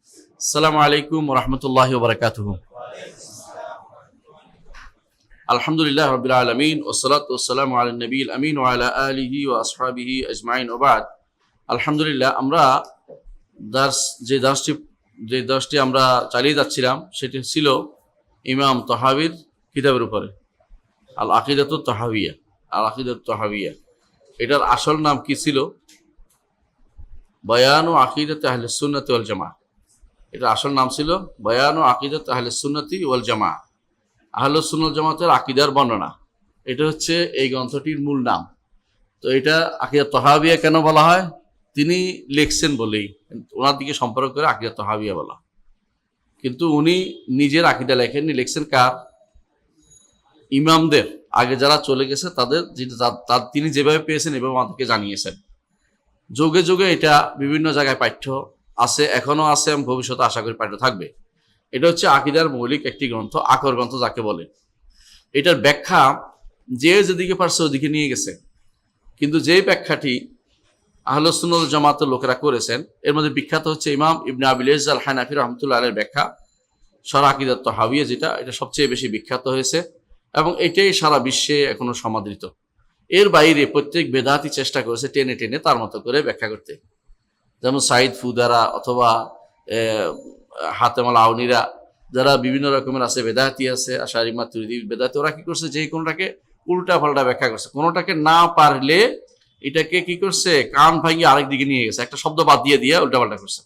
আসসালামু আলাইকুম ওয়া রাহমাতুল্লাহি ওয়া বারাকাতুহু। আলহামদুলিল্লাহ রাব্বিল আলামিন ওয়াসসালাতু ওয়াসসালামু আলা নবিয়িল আমিন ওয়া আলা আলিহি ওয়া আসহাবিহি আজমাইন ওয়া বা'দ। আলহামদুলিল্লাহ, আমরা যে দার্সটি আমরা চালিয়ে যাচ্ছিলাম সেটি ছিল ইমাম তাহাবীর কিতাবের উপরে, আল আকিদাতুত তাহাবিয়া। এটার আসল নাম কি ছিল? বায়ানু আকিদাত আহলিস সুন্নাতি ওয়াল জামাআহ। এটা আসল নাম ছিল বায়ানু আকিদাত আহলিস সুন্নাতি ওয়াল জামাআহ, আহলুস সুন্নাহ ওয়াল জামাতের আকীদার বর্ণনা। এটা হচ্ছে এই গ্রন্থটির মূল নাম। তো এটা আকিদাত তাহাবিয়া কেন বলা হয়? তিনি লিখছেন বলেই ওনার দিকে সম্পর্ক করে আকিদাত তাহাবিয়া বলা। কিন্তু উনি নিজের আকীদা লেখেননি, লিখছেন কার? ইমামদের, আগে যারা চলে গেছে তাদের তিনি যেভাবে পেয়েছেন এভাবে আমাদেরকে জানিয়েছেন। যুগে যুগে এটা বিভিন্ন জায়গায় পাঠ্য আছে, এখনো আছে এবং ভবিষ্যতে আশা করি পাঠ্য থাকবে। এটা হচ্ছে আকীদার মৌলিক একটি গ্রন্থ, আকর গ্রন্থ যাকে বলে। এটার ব্যাখ্যা যে যেদিকে পারছে ওদিকে নিয়ে গেছে, কিন্তু যেই ব্যাখ্যাটি আহলুস সুন্নাহ ওয়াল জামাতের লোকেরা করেছেন এর মধ্যে বিখ্যাত হচ্ছে ইমাম ইবনে আবিল ইজ্জ আল হানাফি রাহমাতুল্লাহ আলাইহির ব্যাখ্যা শরহ আকিদাত তাহাবিয়া, এটা সবচেয়ে বেশি বিখ্যাত হয়েছে এবং এটাই সারা বিশ্বে এখনো সমাদৃত। এর বাইরে প্রত্যেক বেদাতি চেষ্টা করেছে টেনে টেনে তার মতো করে ব্যাখ্যা করতে, যেমন সাইদ ফুদারা অথবা হাতেম আল আউনিরা, যারা বিভিন্ন রকমের আছে, বেদাতি আছে, আশারি মাতুরিদি বেদাতি, ওরা কি করছে যে কোনোটাকে উল্টা পাল্টা ব্যাখ্যা করছে। কোনোটাকে না পারলে এটাকে কি করছে, কান ভাঙিয়ে আরেক দিকে নিয়ে গেছে, একটা শব্দ বাদ দিয়ে দিয়ে উল্টা পাল্টা করছে।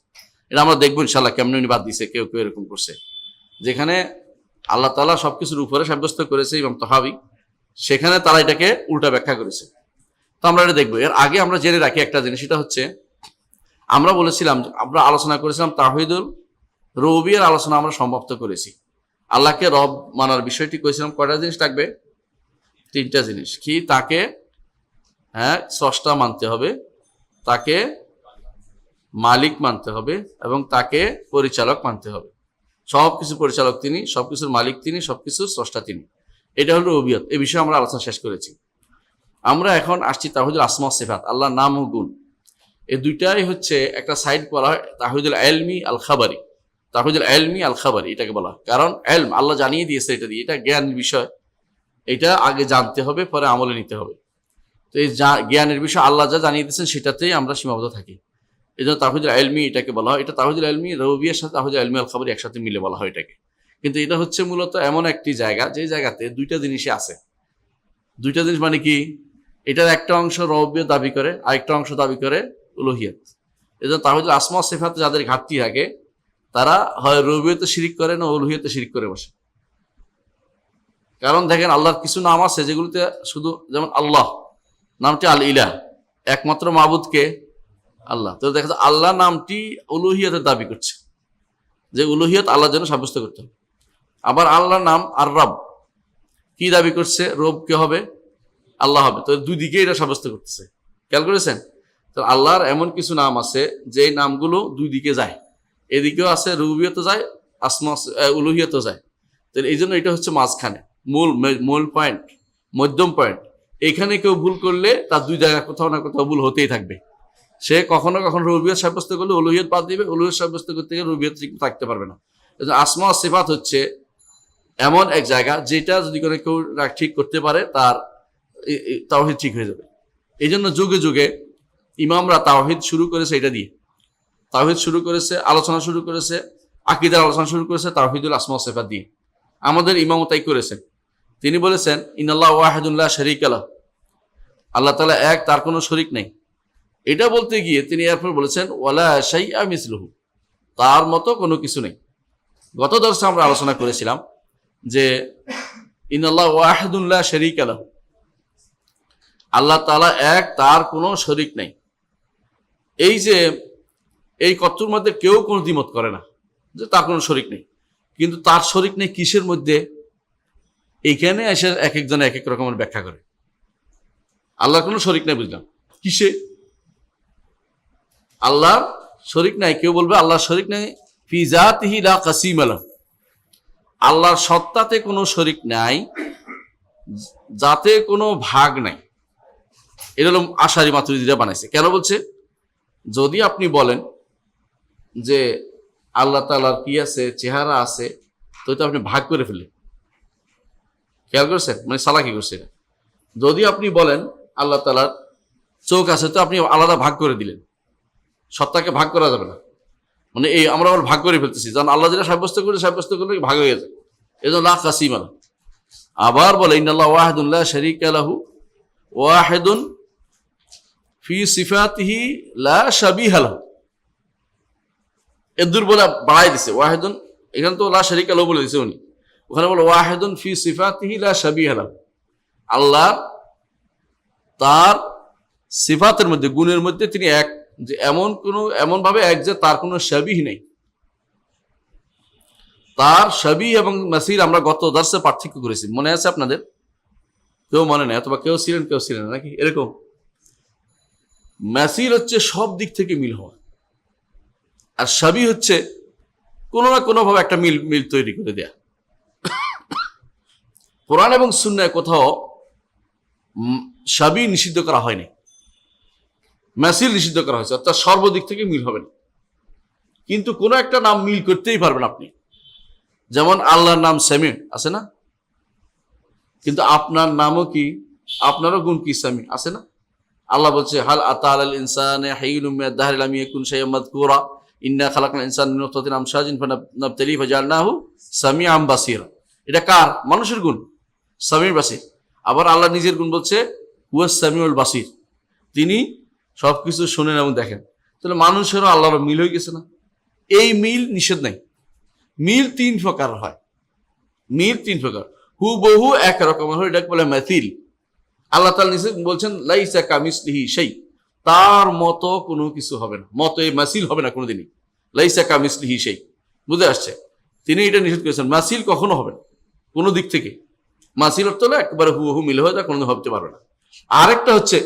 এটা আমরা দেখবো ইনশাল্লাহ কেমন উনি বাদ দিয়েছে। কেউ কেউ এরকম করছে, যেখানে আল্লাহ তাআলা সবকিছুর উপরে সাব্যস্ত করেছে ইমাম তাহাবী, সেখানে তারা এটাকে উল্টা ব্যাখ্যা করেছে। তো আমরা এটা দেখবো। এর আগে আমরা জেনে রাখি একটা জিনিস, সেটা হচ্ছে আমরা বলেছিলাম, আমরা আলোচনা করেছিলাম তাওহীদুল রুবুবিয়্যার আলোচনা আমরা সমাপ্ত করেছি। আল্লাহকে রব মানার বিষয়টি করেছিলাম। কয়টা জিনিস থাকবে? তিনটা জিনিস। কি? তাকে স্রষ্টা মানতে হবে, তাকে মালিক মানতে হবে এবং তাকে পরিচালক মানতে হবে। সবকিছু পরিচালক তিনি, সবকিছুর মালিক তিনি, সবকিছুর স্রষ্টা তিনি। এটা হলো রুবুবিয়্যাত। এই বিষয়ে আমরা আলোচনা শেষ করেছি। আমরা এখন আসছি তাওহীদুল আসমা ওয়াস সিফাত, আল্লাহর নাম ও গুণ। এই দুইটাই হচ্ছে একটা সাইড বলা হয় তাওহীদুল ইলমি আল খাবারি। তাওহীদুল ইলমি আল খাবারি এটাকে বলা হয়, কারণ ইলম আল্লাহ জানিয়ে দিয়েছে, এটা দিয়ে, এটা জ্ঞানের বিষয়। এটা আগে জানতে হবে, পরে আমলে নিতে হবে। তো এই জ্ঞানের বিষয় আল্লাহ যা জানিয়ে দিয়েছেন সেটাতেই আমরা সীমাবদ্ধ থাকি। এই জন্য তাওহীদুল ইলমি এটাকে বলা হয়। এটা তাওহীদুল ইলমি রুবুবিয়্যার সাথে তাওহীদুল ইলমি আল খাবারি একসাথে মিলে বলা হয় এটাকে। কিন্তু এটা হচ্ছে মূলত এমন একটি জায়গা যে জায়গাতে দুইটা জিনিসই আছে। দুইটা জিনিস মানে কি? এটার একটা অংশ রুবুবিয়্যাত দাবি করে, আরেকটা অংশ দাবি করে উলুহিয়ত। এই জন্য তাওহীদুল আসমা ওয়াস সিফাতে যাদের ঘাটতি থাকে তারা হয় রুবুবিয়্যাতে শিরিক করে না উলুহিয়তে শিরিক করে বসে। কারণ দেখেন, আল্লাহর কিছু নাম আছে যেগুলোতে শুধু, যেমন আল্লাহ নামটি আল ইলাহ, একমাত্র মাবুদকে আল্লাহ। তো দেখা যায় আল্লাহ নামটি উলুহিয়তের দাবি করছে, যে উলুহিয়ত আল্লাহর জন্য সাব্যস্ত করতে হবে। আবার আল্লাহর নাম আর রব, কি দাবি করছে? রব কে হবে? আল্লাহ হবে। তো দুই দিকে এটা সাব্যস্ত করতেছে। খেয়াল করেছেন? তো আল্লাহর এমন কিছু নাম আছে যে নামগুলো দুই দিকে যায়, এদিকেও আছে, রুবুবিয়্যাতে যায়, উলুহিয়তে যায়। তো এই জন্য এটা হচ্ছে মাঝখানে মূল পয়েন্ট, মধ্যম পয়েন্ট। এখানে কেউ ভুল করলে তার দুই জায়গায় কোথাও না কোথাও ভুল হতেই থাকবে। সে কখনো কখনো রুবুবিয়্যাত সাব্যস্ত করলে উলুহিয়ত বাদ দিবে, উলুহিয়ত সাব্যস্ত করতে গেলে রুবুবিয়্যাত থাকতে পারবে না। আসমা ওয়াস সিফাত হচ্ছে এমন এক জায়গা যেটা যদি কোনো কেউ ঠিক করতে পারে তার তাওহীদ ঠিক হয়ে যাবে। এই জন্য যুগে যুগে ইমামরা তাওহীদ শুরু করেছে এটা দিয়ে। তাওহীদ শুরু করেছে, আলোচনা শুরু করেছে, আকীদার আলোচনা শুরু করেছে তাওহীদুল আসমা ওয়াস সিফাত দিয়ে। আমাদের ইমামও তাই করেছেন। তিনি বলেছেন ইন্নাল্লাহু ওয়াহিদুন লা শারীকা লাহু, আল্লাহ তাআলা এক, তার কোনো শরীক নেই। এটা বলতে গিয়ে তিনি এরপর বলেছেন ওয়ালা শাইআ মিসলুহু, তার মতো কোনো কিছু নেই। গত দর্শে আমরা আলোচনা করেছিলাম যে ইন্নাল্লাহু ওয়াহিদুন লা শারীকা লাহু, আল্লাহ তাআলা এক, তার কোনো শরীক নেই। এই যে এই কত্তুর মধ্যে কেউ কোনো দ্বিমত করে না যে তার কোনো শরীক নেই, কিন্তু তার শরীক নেই কিসের মধ্যে? এইখানে এসে এক একজন এক এক রকমের ব্যাখ্যা করে। আল্লাহর কোনো শরীক নাই, বুঝলাম, কিসে? আল্লাহর শরীক নাই। কেউ বলবে আল্লাহর শরীক নাই ফি যাতিহি লা কাসীম লাহু, আল্লাহর সত্তাতে কোনো শরীক নাই, যাতে কোনো ভাগ নাই। এটা হলো আশারি মাতুরিদিরা বানাইছে। কেন বলছে? যদি আপনি বলেন যে আল্লাহ তাআলার কি আছে, চেহারা আছে, তো এটা আপনি ভাগ করে ফেললেন। খেয়াল করেছেন? মানে চালাকি করছেন। যদি আপনি বলেন আল্লাহ তাআলার চোখ আছে, তো আপনি আলাদা ভাগ করে দিলেন। সত্তাকে ভাগ করা যাবে না। মানে এই আমরা আবার ভাগ করে ফেলতেছি, কারণ আল্লাহ যেটা সাব্যস্ত করলে ভাগ হয়ে যায়। এই জন্য লা কাসিমা। আবার বলে ইন্নাল্লাহু ওয়াহিদুন লা শারীকা লাহু ওয়াহিদুন ফি সিফাতিহি লা শাবিহা লাহু। এর দুর্বল বাড়াই দিছে ওয়াহিদুন, এখানে তো লা শারীকা লাহু বলে দিছে উনি, ওখানে বলে ওয়াহিদুন ফি সিফাতিহি লা শাবিহা লাহু। আল্লাহ তার সিফাতের মধ্যে, গুণের মধ্যে তিনি এক, যে এমন ভাবে এক যে তার কোনো শাবিহ নেই। তার শাবিহ এবং মাসিল আমরা গত দর্শে পার্থক্য করেছি, মনে আছে আপনাদের? কেউ মনে নেই, অথবা কেউ ছিলেন না, নাকি এরকম? মাসিল হচ্ছে সব দিক থেকে মিল হওয়া, আর শাবিহ হচ্ছে কোনো না কোনো ভাবে একটা মিল তৈরি করে দেয়া। কোরআন এবং সুন্নায় কোথাও শাবিহ নিষিদ্ধ করা হয়নি, মাসিল নিষিদ্ধ করা হয়েছে, অর্থাৎ সর্বদিক থেকে মিল হবে না। কিন্তু কোনো একটা নাম মিল করতেই পারবেন আপনি। যেমন আল্লাহর নাম সামি আছে না, কিন্তু আপনার নামও কি, আপনারও গুণ কি সামি আছে না? আল্লাহ বলছে হাল আতা আলাল ইনসানি হিনুম মিনাদ দাহরি লাম ইয়াকুন শাইআন মাযকুরা ইন্না খালাকনাল ইনসানা মিন নুতফাতিন আমশাজিন ফানাবতালিহি ফাজআলনাহু সামিআন বাসীরা। এটা কার? মানুষের গুণ, সামিউল বাসীর। আবার আল্লাহ নিজের গুণ বলছে হুয়াস সামিউল বাসীর, তিনি সবকিছু শোনেন এবং দেখেন। তাহলে মানুষেরও আল্লাহর মিল হয়ে গেছে না? এই মিল নিষেধ নাই। মিল তিন প্রকার হয়, মিল তিন প্রকার। হুবহু এক রকমের হয়, এটাকে বলে মাসিল। আল্লাহ তাআলা নিজে বলছেন লাইসা কামিসলিহি শাই, তার মতো কোনো কিছু হবে না, মতো এই মাসিল হবে না কোনোদিনই। লাইসা কামিসলিহি শাই, বুঝে আসছে? তিনি এটা নিষেধ করেছেন, মাসিল কখনো হবে না কোনো দিক থেকে। মাসিল অর্থ হলো একবারে হুবহু মিল হয়ে যায়, কোনোদিন হতে পারবে না। আরেকটা হচ্ছে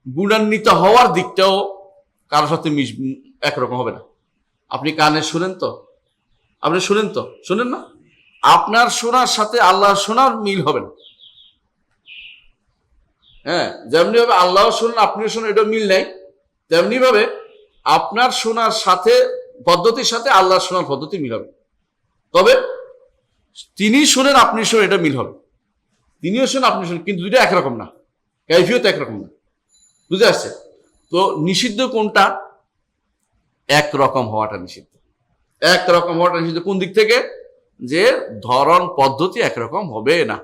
গুণান্বিত হওয়ার দিকটাও কারোর সাথে একরকম হবে না। আপনি কানে শুনেন তো, আপনি শুনেন না, আপনার শোনার সাথে আল্লাহর শোনার মিল হবে না। হ্যাঁ, যেমনি ভাবে আল্লাহ শোনেন আপনিও শোনেন, এটা মিল নাই। তেমনি ভাবে আপনার শোনার সাথে পদ্ধতির সাথে আল্লাহর শোনার পদ্ধতি মিল হবে। তবে তিনি শোনেন আপনি শোনেন, এটা মিল হবে। তিনিও শোনেন আপনি শোনেন, কিন্তু দুইটা একরকম না, কাইফিয়ত একরকম না। বুঝে আসছে? তো নিষিদ্ধ কোনটা? একরকম হওয়াটা নিষিদ্ধ। একরকম হওয়াটা নিষিদ্ধ কোন দিক থেকে? যে ধরন পদ্ধতি একরকম হবে না।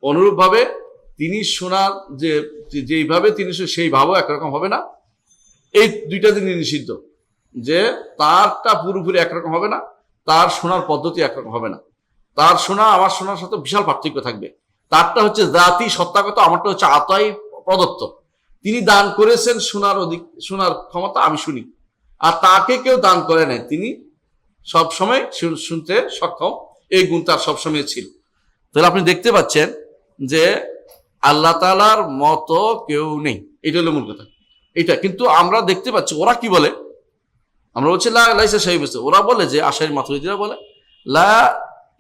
অনুরূপ ভাবে তিনি শোনার যেইভাবে তিনি সেইভাবেও একরকম হবে না। এই দুইটা জিনিস নিষিদ্ধ, যে তারটা পুরোপুরি একরকম হবে না, তার শোনার পদ্ধতি একরকম হবে না। তার শোনা আমার শোনার সাথে বিশাল পার্থক্য থাকবে। তারটা হচ্ছে জাতি সত্তাগত, আমারটা হচ্ছে আতাই প্রদত্ত। তিনি দান করেছেন শোনার ক্ষমতা, আমি শুনি। আর তাকে কেউ দান করে নাই, তিনি সবসময় শুনতে সক্ষম, এই গুণ তার সবসময় ছিল। তাহলে আপনি দেখতে পাচ্ছেন যে আল্লাহ তাআলার মতো কেউ নেই, এটা হলো মূল কথা। এটা কিন্তু আমরা দেখতে পাচ্ছি ওরা কি বলে, আমরা বলছি লা লাইসা শাই বলছে, ওরা বলে যে আশারী মাতুরিদীরা বলে লা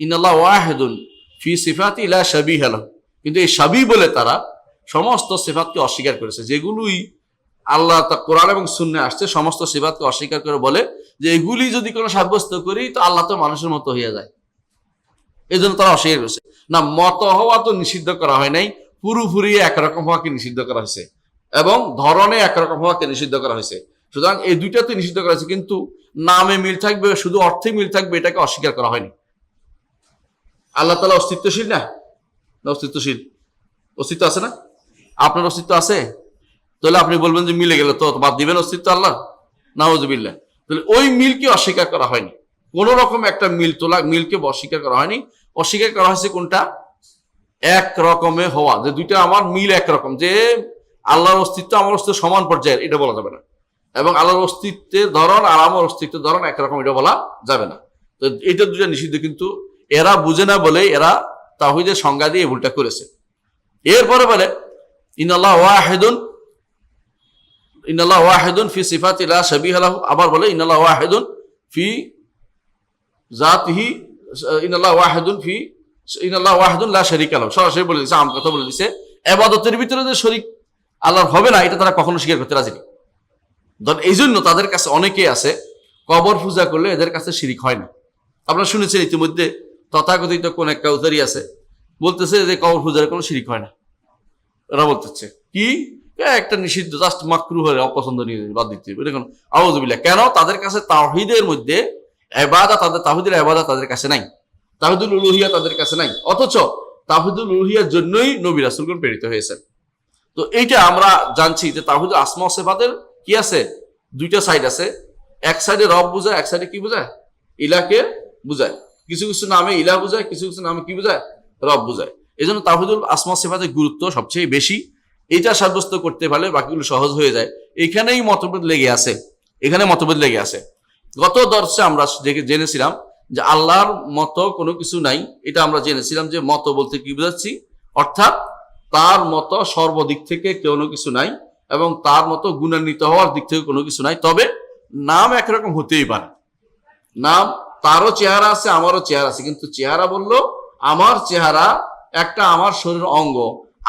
ইন্নাল্লাহু ওয়াহিদুন ফি সিফাতি লা শাবিহা লাহু। কিন্তু এই শাবি বলে তারা সমস্ত সিফাতকে অস্বীকার করেছে। যেগুলোই আল্লাহ কোরআন এবং সুন্নায় আসছে সমস্ত সিফাতকে অস্বীকার করে বলে যে এগুলি যদি কোনো সাব্যস্ত করি তো আল্লাহ তো মানুষের মতো হয়ে যায়। এই জন্য তারা অস্বীকার করেছে। না, মত হওয়া তো নিষিদ্ধ করা হয় নাই, পুরোপুরি একরকম হওয়াকে নিষিদ্ধ করা হয়েছে, এবং ধরনে একরকম হওয়াকে নিষিদ্ধ করা হয়েছে। সুতরাং এই দুইটাতে নিষিদ্ধ করা হয়েছে, কিন্তু নামে মিল থাকবে, শুধু অর্থে মিল থাকবে, এটাকে অস্বীকার করা হয়নি। আল্লাহ তাআলা অস্তিত্বশীল না? অস্তিত্বশীল, অস্তিত্ব আছে না? আপনার অস্তিত্ব আছে? তাহলে আপনি বলবেন যে মিলে গেল, তো বাদ দিবেন অস্তিত্ব আল্লাহ? নাউযুবিল্লাহ। তাহলে ওই মিলকে অস্বীকার করা হয়নি, কোন রকম একটা মিলকে অস্বীকার করা হয়নি। অস্বীকার করা হয়েছে কোনটা? এক রকমের হওয়া, যে দুইটা আমার মিল একরকম, যে আল্লাহর অস্তিত্ব আমার অস্তিত্ব সমান পর্যায়ের, এটা বলা যাবে না। এবং আল্লাহর অস্তিত্বের ধরন আর আমার অস্তিত্বের ধরন একরকম, এটা বলা যাবে না। তো এটা দুইটা নিষিদ্ধ, কিন্তু এরা বুঝে না বলে এরা তাওহীদের সংজ্ঞা দিয়ে ভুলটা করেছে। এরপরে বলে ইন্নাল্লাহু ওয়াহিদুন ফি সিফাতি লা শাবিহা লাহু। আবার বলে ইন্নাল্লাহু ওয়াহিদুন ফি জাতিহি, ইন্নাল্লাহু ওয়াহিদুন লা শারীকা লাহু। সরাসরি বলে দিয়েছে, আম কথা বলে দিয়েছে। ইবাদতের ভিতরে যে শরীক আল্লাহর হবে না, এটা তারা কখনো স্বীকার করতে রাজি নেই। এই জন্য তাদের কাছে অনেকেই আছে, কবর পূজা করলে এদের কাছে শিরিক হয় না। আপনারা শুনেছেন ইতিমধ্যে তথাকথিত কোন এক কাউতারি আছে, বলতেছে যে কবর পূজার কোনো শিরিক হয় না। এরা বলতেছে কি একটা নিষিদ্ধ, জাস্ট মাকরু হয়ে অপছন্দনীয়, বাদ দিতে হবে এরকম। আউযুবিল্লাহ। কেন? তাদের কাছে তাওহীদের মধ্যে ইবাদত, তাওহীদের ইবাদত তাদের কাছে নাই, তাওহীদুল উলুহিয়া তাদের কাছে নাই। অথচ তাওহীদুল উলুহিয়ার জন্যই নবী রাসূলগণ প্রেরিত হয়েছেন। তো এইটা আমরা জানছি যে তাওহীদুল আসমা ওয়া সিফাতের কি আছে, দুইটা সাইড আছে। এক সাইডে রব বুঝায়, এক সাইডে কি বুঝায়, ইলাকে বুঝায়। কিছু কিছু নামে ইলা বুঝায়, কিছু কিছু নামে কি বুঝায়, রব বুঝায়। এই জন্য তাওহীদুল আসমা ওয়া সিফাতের গুরুত্ব সবচেয়ে বেশি। এটা সাব্যস্ত করতে পারলে বাকিগুলো সহজ হয়ে যায়। এখানেই মতভেদ লেগে আছে, এখানে মতভেদ লেগে আছে। গত দর্শে আমরা জেনেছিলাম যে আল্লাহর মতো কোনো কিছু নাই। এটা আমরা জেনেছিলাম যে মত বলতে কি বুঝাচ্ছি, অর্থাৎ তার মতো সর্বদিক থেকে কোনো কিছু নাই এবং তার মতো গুণান্বিত হওয়ার দিক থেকে কোনো কিছু নাই। তবে নাম একরকম হতেই পারে। নাম, তারও চেহারা আছে, আমারও চেহারা আছে, কিন্তু চেহারা বললো আমার চেহারা একটা আমার শরীর অঙ্গ,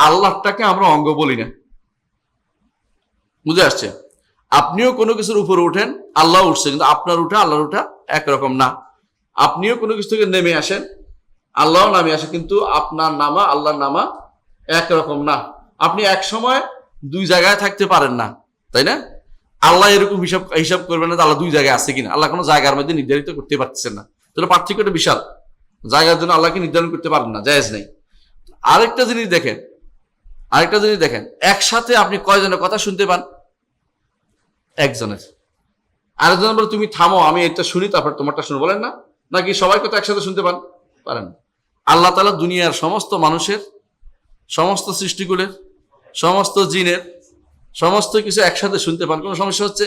আল্লাহটাকে আমরা অঙ্গ বলি না। বুঝে আসছে? আপনিও কোনো কিছুর উপরে উঠেন, আল্লাহ উঠছে, কিন্তু আপনার উঠা আল্লাহর উঠা একরকম না। আপনিও কোনো কিছু থেকে নেমে আসেন, আল্লাহও নামে আসে, কিন্তু আপনার নামা আল্লাহর নামা একরকম না। আপনি এক সময় দুই জায়গায় থাকতে পারেন না, তাই না? আল্লাহ এরকম হিসাব করবেন না আল্লাহ দুই জায়গায় আছে কিনা। আল্লাহ কোনো জায়গার মধ্যে নির্ধারিত করতে পারতেছেন না। তাহলে পার্থক্যটা বিশাল। জায়গার জন্য আল্লাহকে নির্ধারণ করতে পারেন না, জায়েজ নেই। আরেকটা জিনিস দেখেন, একসাথে আপনি কয়জনের কথা শুনতে পান? একজনের। আরেকজন বলে তুমি থামো, আমি এটা শুনি, তারপর তোমারটা শুনো, বলেন না? নাকি সবাই কথা একসাথে শুনতে পারেন? আল্লাহ তাআলা দুনিয়ার সমস্ত মানুষের, সমস্ত সৃষ্টিগুলোর, সমস্ত জিনের সমস্ত কিছু একসাথে শুনতে পান। কোনো সমস্যা হচ্ছে?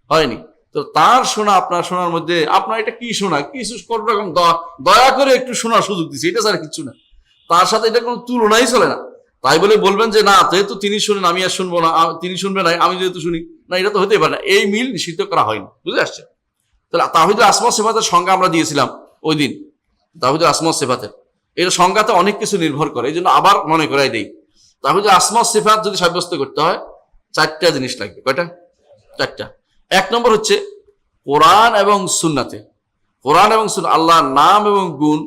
হয়নি। তো তার শোনা আপনার শোনার মধ্যে, আপনার এটা কি শোনা, কিছু কোন রকম দয়া করে একটু শোনার সুযোগ দিচ্ছে, এটা ছাড়া কিচ্ছু না। তার সাথে এটা কোনো তুলনাই চলে না। তাই বলে বলবেন যে না, যেহেতু তিনি শুনেন আমি আর শুনবো না, তিনি শুনবেন না আমি যেহেতু শুনি না, এটা তো হতেই পারে না। এই মিল নিষিদ্ধ করা হয়নি। বুঝে আসছে? তাহলে তাওহীদুল আসমা ওয়া সিফাতের সংজ্ঞা আমরা দিয়েছিলাম ওই দিন। তাওহীদুল আসমা ওয়া সিফাতের এর সংজ্ঞাতে অনেক কিছু নির্ভর করে, এই জন্য আবার মনে করাই দেই। তাওহীদুল আসমা ওয়া সিফাত যদি সাব্যস্ত করতে হয়, চারটা জিনিস লাগবে। কয়টা? চারটা। এক নম্বর হচ্ছে কোরআন এবং সুন্নাতে, কোরআন এবং সুন্নাহ, আল্লাহর নাম এবং গুণ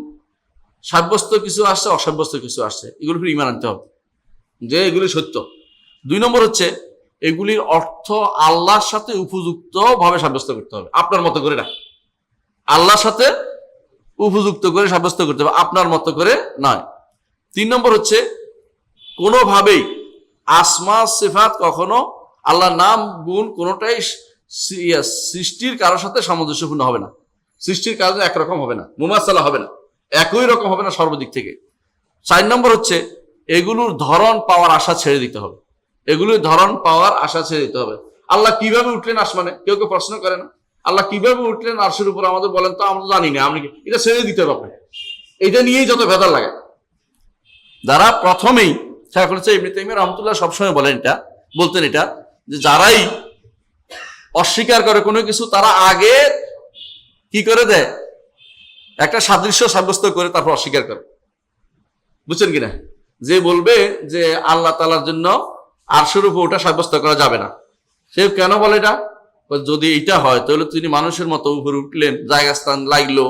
সাব্যস্ত কিছু আসছে, অসাব্যস্ত কিছু আসছে, এগুলোর উপর ঈমান আনতে হবে যে এগুলি সত্য। দুই নম্বর হচ্ছে এগুলির অর্থ আল্লাহর সাথে উপযুক্ত ভাবে সাব্যস্ত করতে হবে, আপনার মতো করে না। আল্লাহর সাথে উপযুক্ত করে সাব্যস্ত করতে হবে, আপনার মতো করে নয়। তিন নম্বর হচ্ছে কোনোভাবেই আসমা সিফাত কখনো, আল্লাহর নাম গুণ কোনোটাই সৃষ্টির কারোর সাথে সামঞ্জস্যপূর্ণ হবে না, সৃষ্টির কারণে একরকম হবে না, মুমাসালা হবে না, একই রকম হবে না সর্বদিক থেকে। 4 নম্বর হচ্ছে এগুলোর ধরন পাওয়ার আশা ছেড়ে দিতে হবে, এগুলোর ধরন পাওয়ার আশা ছেড়ে দিতে হবে। আল্লাহ কিভাবে উঠলেন আসমানে, কেউ কেউ প্রশ্ন করে না, আল্লাহ কিভাবে উঠলেন আরশের উপর, আমাদের বলেন তো, আমরা জানি না, আপনি এটা ছেড়ে দিতে হবে। এটা নিয়েই যত ভেদাল লাগে। যারা প্রথমেই, শাইখুল ইসলাম ইবনে তাইমিয়া রাহমাতুল্লাহ সবসময় বলতেন এটা, যে যারাই অস্বীকার করে কোনো কিছু, তারা আগে কি করে দেয়, একটা সাদৃশ্য সাব্যস্ত করে তারপর অস্বীকার করে। বুঝছেন কিনা? যে বলবে যে আল্লাহ তাআলার জন্য আরশের উপর ওটা সাব্যস্ত করা যাবে না, সে কেন বলে এটা? যদি এটা হয় তাহলে তিনি মানুষের মতো উপরে উঠলেন, জায়গা স্থান লাগলো,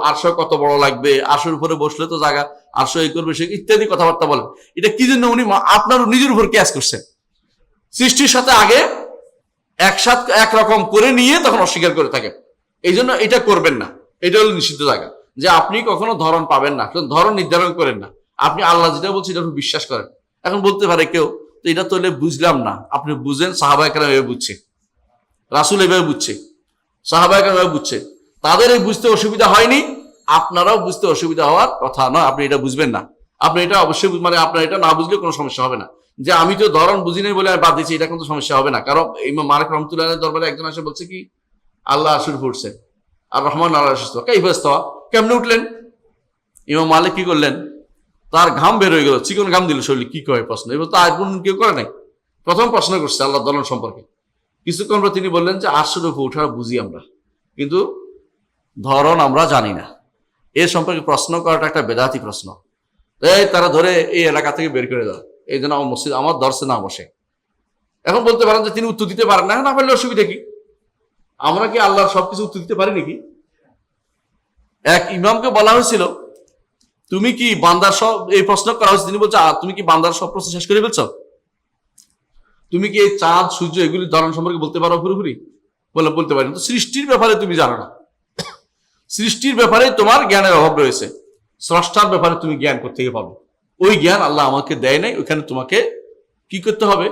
আরশ কত বড় লাগবে, আরশের উপরে বসলে তো জায়গা, আরশ এই করবে সে ইত্যাদি কথাবার্তা বলেন। এটা কি জন্য? উনি আপনার নিজের উপর কিয়াস করছেন, সৃষ্টির সাথে আগে একসাথে একরকম করে নিয়ে তখন অস্বীকার করে থাকেন। এই জন্য এটা করবেন না, এটা হলো নিষিদ্ধ জায়গা, যে আপনি কখনো ধরন পাবেন না, ধরন নির্ধারণ করেন না, আপনি আল্লাহ যেটা বলছে এটা বিশ্বাস করেন। এখন বলতে পারে কেউ, তো এটা তো বুঝলাম না। আপনি বুঝেন, সাহাবায়ে কেরাম এভাবে বুঝছে, রাসূল এভাবে বুঝছে, সাহাবায়ে কেরাম এভাবে বুঝছে, তাদের এই বুঝতে অসুবিধা হয়নি, আপনারাও বুঝতে অসুবিধা হওয়ার কথা নয়। আপনি এটা বুঝবেন না, আপনি এটা অবশ্যই, মানে আপনার এটা না বুঝলে কোনো সমস্যা হবে না। যে আমি তো ধরন বুঝি নাই বলে আমি বাদ দিচ্ছি, এটা কিন্তু সমস্যা হবে না। কারণ ইমাম মালিক রাহমাতুল্লাহ আলাইহির দরবারে একজন এসে বলছে কি, আল্লাহ আরশের উপর উঠছে, আর রহমান আল্লাহ কাইফা ইস্তাওয়া, কেমনে উঠলেন? ইমাম মালিক কি করলেন, তার ঘাম বের হয়ে গেল, চিকন ঘাম দিল শরীরে, কি কয় প্রশ্ন, এবার তো আর কেউ করে নাই, প্রথম প্রশ্ন করছে আল্লাহ দলন সম্পর্কে। কিছুক্ষণ পর তিনি বললেন যে আরশের উপর উঠা বুঝি আমরা, কিন্তু ধরন আমরা জানি না। এর সম্পর্কে প্রশ্ন করাটা একটা বেদাতি প্রশ্ন। তারা ধরে এই এলাকা থেকে বের করে দেওয়া, এই জন্য আমার মসজিদ, আমার দর্শে না বসে। এখন বলতে পারেন যে তিনি উত্তর দিতে পারেন না, না পারলে অসুবিধা কি? আমরা কি আল্লাহর সবকিছু উত্তর দিতে পারি নাকি? এক ইমামকে বলা হয়েছিল, তুমি কি বান্দার সব, এই প্রশ্ন করা হয়েছে, তিনি বলছে তুমি কি বান্দার সব প্রশ্ন শেষ করে ফেলছো? তুমি কি এই চাঁদ সূর্য এগুলি ধরন সম্পর্কে বলতে পারো পুরোপুরি? বলতে পারি না। তো সৃষ্টির ব্যাপারে তুমি জানো না, সৃষ্টির ব্যাপারে তোমার জ্ঞানের অভাব রয়েছে, স্রষ্টার ব্যাপারে তুমি জ্ঞান কোত্থেকে পাবে? ওই জ্ঞান আল্লাহ আমাকে দেয় নাই, ওইখানে তোমাকে কি করতে হবে?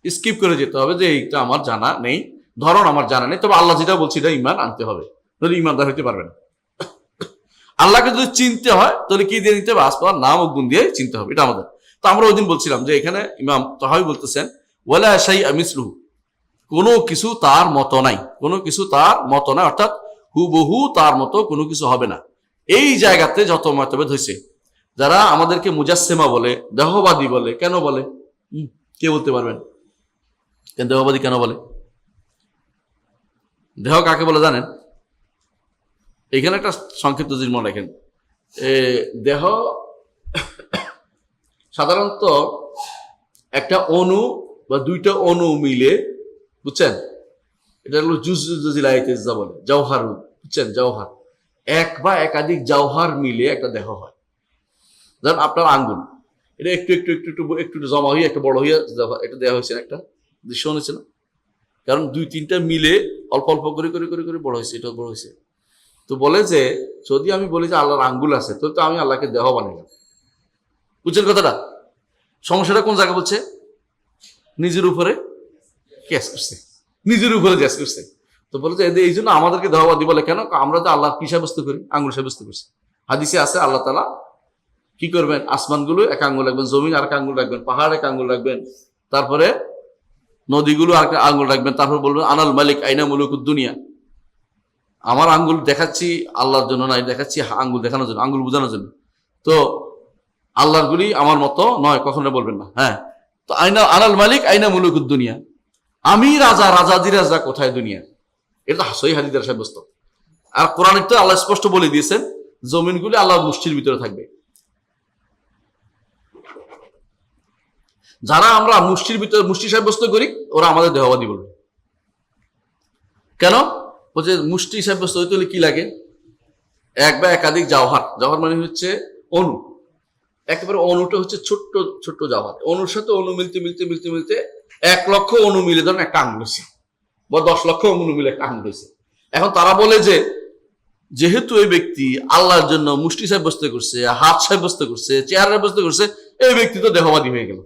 স্কিপ করে যেতে হবে, যে এইটা আমার জানা নেই, ধরন আমার জানা নেই, তবে আল্লাহ যেটা বলছি এটা ইমান আনতে হবে, তাহলে ইমানদার হইতে পারবে না। আল্লাহকে যদি চিনতে হয় তাহলে কি দিয়ে নিতে হবে? আসমানের নাম ও গুণ দিয়ে চিনতে হবে, এটা আমাদের। তো আমরা ওই দিন বলছিলাম যে এখানে ইমাম তাহাবী বলতেছেন, ওয়ালা শাইআ মিসলুহু, কোনো কিছু তার মতো নাই, কোনো কিছু তার মতো না, অর্থাৎ হুবহু তার মতো কোনো কিছু হবে না। এই জায়গাতে যত মতভেদ হয়েছে, যারা আমাদেরকে মুজাসসিমা বলে, দেহবাদী বলে, কেন বলে? কে বলতে পারবেন দেহবাদী কেন বলে? দেহ কাকে বলে জানেন? এখানে একটা সংক্ষিপ্ত জিনিস মনে রাখেন। দেহ সাধারণত একটা অণু বা দুইটা অণু মিলে, বুঝছেন, এটা হলো জুজুজিলাইতেজা বলে, জওহার, বুঝছেন, জওহার, এক বা একাধিক জওহার মিলে একটা দেহ হয়। ধরেন আপনার আঙ্গুল, এটা একটু একটু একটু একটু একটু একটু জমা হয়ে একটা বড় হয়ে এটা দেওয়া হয়েছে, একটা দৃশ্য হয়েছে না? কারণ দুই তিনটা মিলে অল্প অল্প করে করে করে করে বড় হয়েছে, এটা বড় হয়েছে। তো বলে যে যদি আমি বলি যে আল্লাহর আঙ্গুল আছে, তো আমি আল্লাহকে দেহ বানাইলাম। বুঝছেন কথাটা? সমস্যাটা কোন জায়গা? বলছে নিজের উপরে ক্যাশ করছে, নিজের উপরে গ্যাস করছে। তো বলে যে এই জন্য আমাদেরকে দেহবাদী বলে। কেন? আমরা তো আল্লাহ কি সাব্যস্ত করি? আঙ্গুল সাব্যস্ত করছি। হাদিসে আছে আল্লাহ তাআলা কি করবেন? আসমানগুলো এক আঙ্গুল রাখবেন, জমিন আর এক আঙ্গুল রাখবেন, পাহাড় এক আঙ্গুল রাখবেন, তারপরে নদীগুলো আর একটা আঙ্গুল রাখবেন, তারপর বলবেন আনাল মালিক আইনা মুলুকুদ দুনিয়া। আমার আঙ্গুল দেখাচ্ছি আল্লাহর জন্য নয়, দেখাচ্ছি আঙ্গুল দেখানোর জন্য, আঙ্গুল বোঝানোর জন্য। তো আল্লাহর গুলি আমার মতো নয়, কখনো বলবেন না। হ্যাঁ, তো আইনা আনাল মালিক আইনা মুলুকুদ দুনিয়া, আমি রাজা, রাজাদি রাজা কোথায় দুনিয়া? এটা তো সহিহ হাদিসের সাব্যস্ত। আর কোরআনে তো আল্লাহ স্পষ্ট বলে দিয়েছেন জমিনগুলি আল্লাহর মুষ্টির ভিতরে থাকবে। যারা আমরা মুষ্টির ভিতরে মুষ্টি সাব্যস্ত করি, ওরা আমাদের দেহবাদী বলবে। কেন? বলছে মুষ্টি সাব্যস্ত হইতে হলে কি লাগে? এক বা একাধিক জওহার। জওহার মানে হচ্ছে অণু, একেবারে অণুটা হচ্ছে ছোট্ট ছোট্ট জওহার। অণুর সাথে অণু মিলতে মিলতে মিলতে মিলতে 1 লক্ষ অণু মিলে ধরেন একটা আঙ্গুল হয়েছে, বা 10 লক্ষ অণু মিলে একটা আঙ্গুল হয়েছে। এখন তারা বলে যে যেহেতু এই ব্যক্তি আল্লাহর জন্য মুষ্টি সাব্যস্ত করছে, হাত সাব্যস্ত করছে, চেহারা সাব্যস্ত করছে, এই ব্যক্তি তো দেহবাদী হয়ে গেল।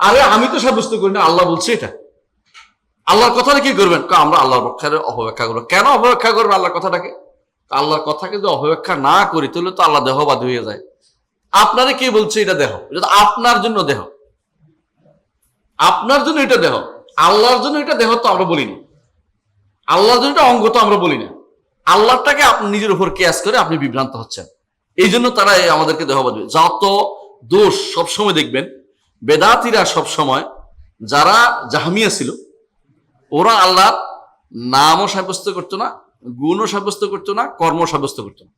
আরে আমি তো সাব্যস্ত করি না, আল্লাহ বলছে এটা। আল্লাহর কথাটা কি করবেন? আমরা আল্লাহর পক্ষে অপব্যাখ্যা করবো। কেন অপব্যাখ্যা করবে আল্লাহর কথাটাকে? আল্লাহর কথাকে যদি অপব্যাখ্যা না করি তাহলে তো আল্লাহ দেহবাদী হয়ে যায়। আপনারে কে বলছে এটা দেহ? এটা তো আপনার জন্য দেহ, আপনার জন্য এটা দেহ। আল্লাহর জন্য এটা দেহ তো আমরা বলিনি, আল্লাহর জন্য এটা অঙ্গ তো আমরা বলি না। আল্লাহটাকে আপনি নিজের উপর কেয়াস করে আপনি বিভ্রান্ত হচ্ছেন। এই জন্য তারা আমাদেরকে দেহবাদী। যত দোষ সবসময় দেখবেন বেদাতিরা সবসময়, যারা জাহমিয়া ছিল, ওরা আল্লাহর নামও সাব্যস্ত করতো না, গুণও সাব্যস্ত করতো না, কর্ম সাব্যস্ত করতো না।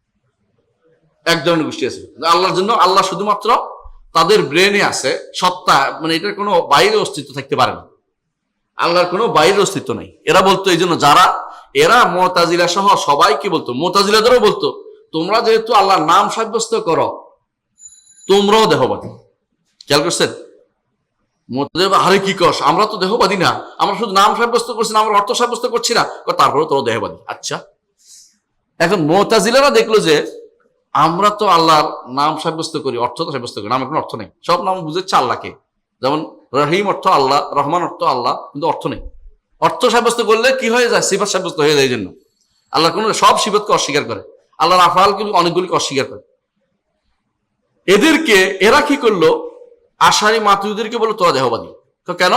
এক ধরনের গোষ্ঠী আছে আল্লাহর জন্য আল্লাহ শুধুমাত্র তাদের ব্রেনে আছে, সত্তা, মানে এটার কোনো বাইরের অস্তিত্ব থাকতে পারে না, আল্লাহর কোনো বাইরের অস্তিত্ব নাই। এরা বলতো, এই জন্য যারা এরা মুতাজিলা সহ সবাইকে বলতো, মুতাজিলাদেরও বলতো তোমরা যেহেতু আল্লাহর নাম সাব্যস্ত করো তোমরাও দেহবাদী। খেয়াল করছেন? আরে কি কস, আমরা তো দেহবাদী না, আমরা শুধু নাম সাব্যস্ত করছি না, আমরা অর্থ সাব্যস্ত করছি না, তারপরেও তোমরা দেহবাদী। আচ্ছা, এখন মুতাজিলারা দেখলো যে আমরা তো আল্লাহর নাম সাব্যস্ত করি, অর্থ তো সাব্যস্ত করি, নামের কোনো অর্থ নেই, সব নাম বুঝেছে আল্লাহকে। যেমন রহিম অর্থ আল্লাহ, রহমান অর্থ আল্লাহ, কিন্তু অর্থ নেই। অর্থ সাব্যস্ত করলে কি হয়ে যায়? সিফাত সাব্যস্ত হয়ে যায়। এই জন্য আল্লাহ কোন সব সিফাতকে অস্বীকার করে, আল্লাহর আফআলকে অনেকগুলিকে অস্বীকার করে। এদেরকে এরা কি করলো? আশারি মাতুরিদেরকে বললো তোরা দেহবাদী। কেন?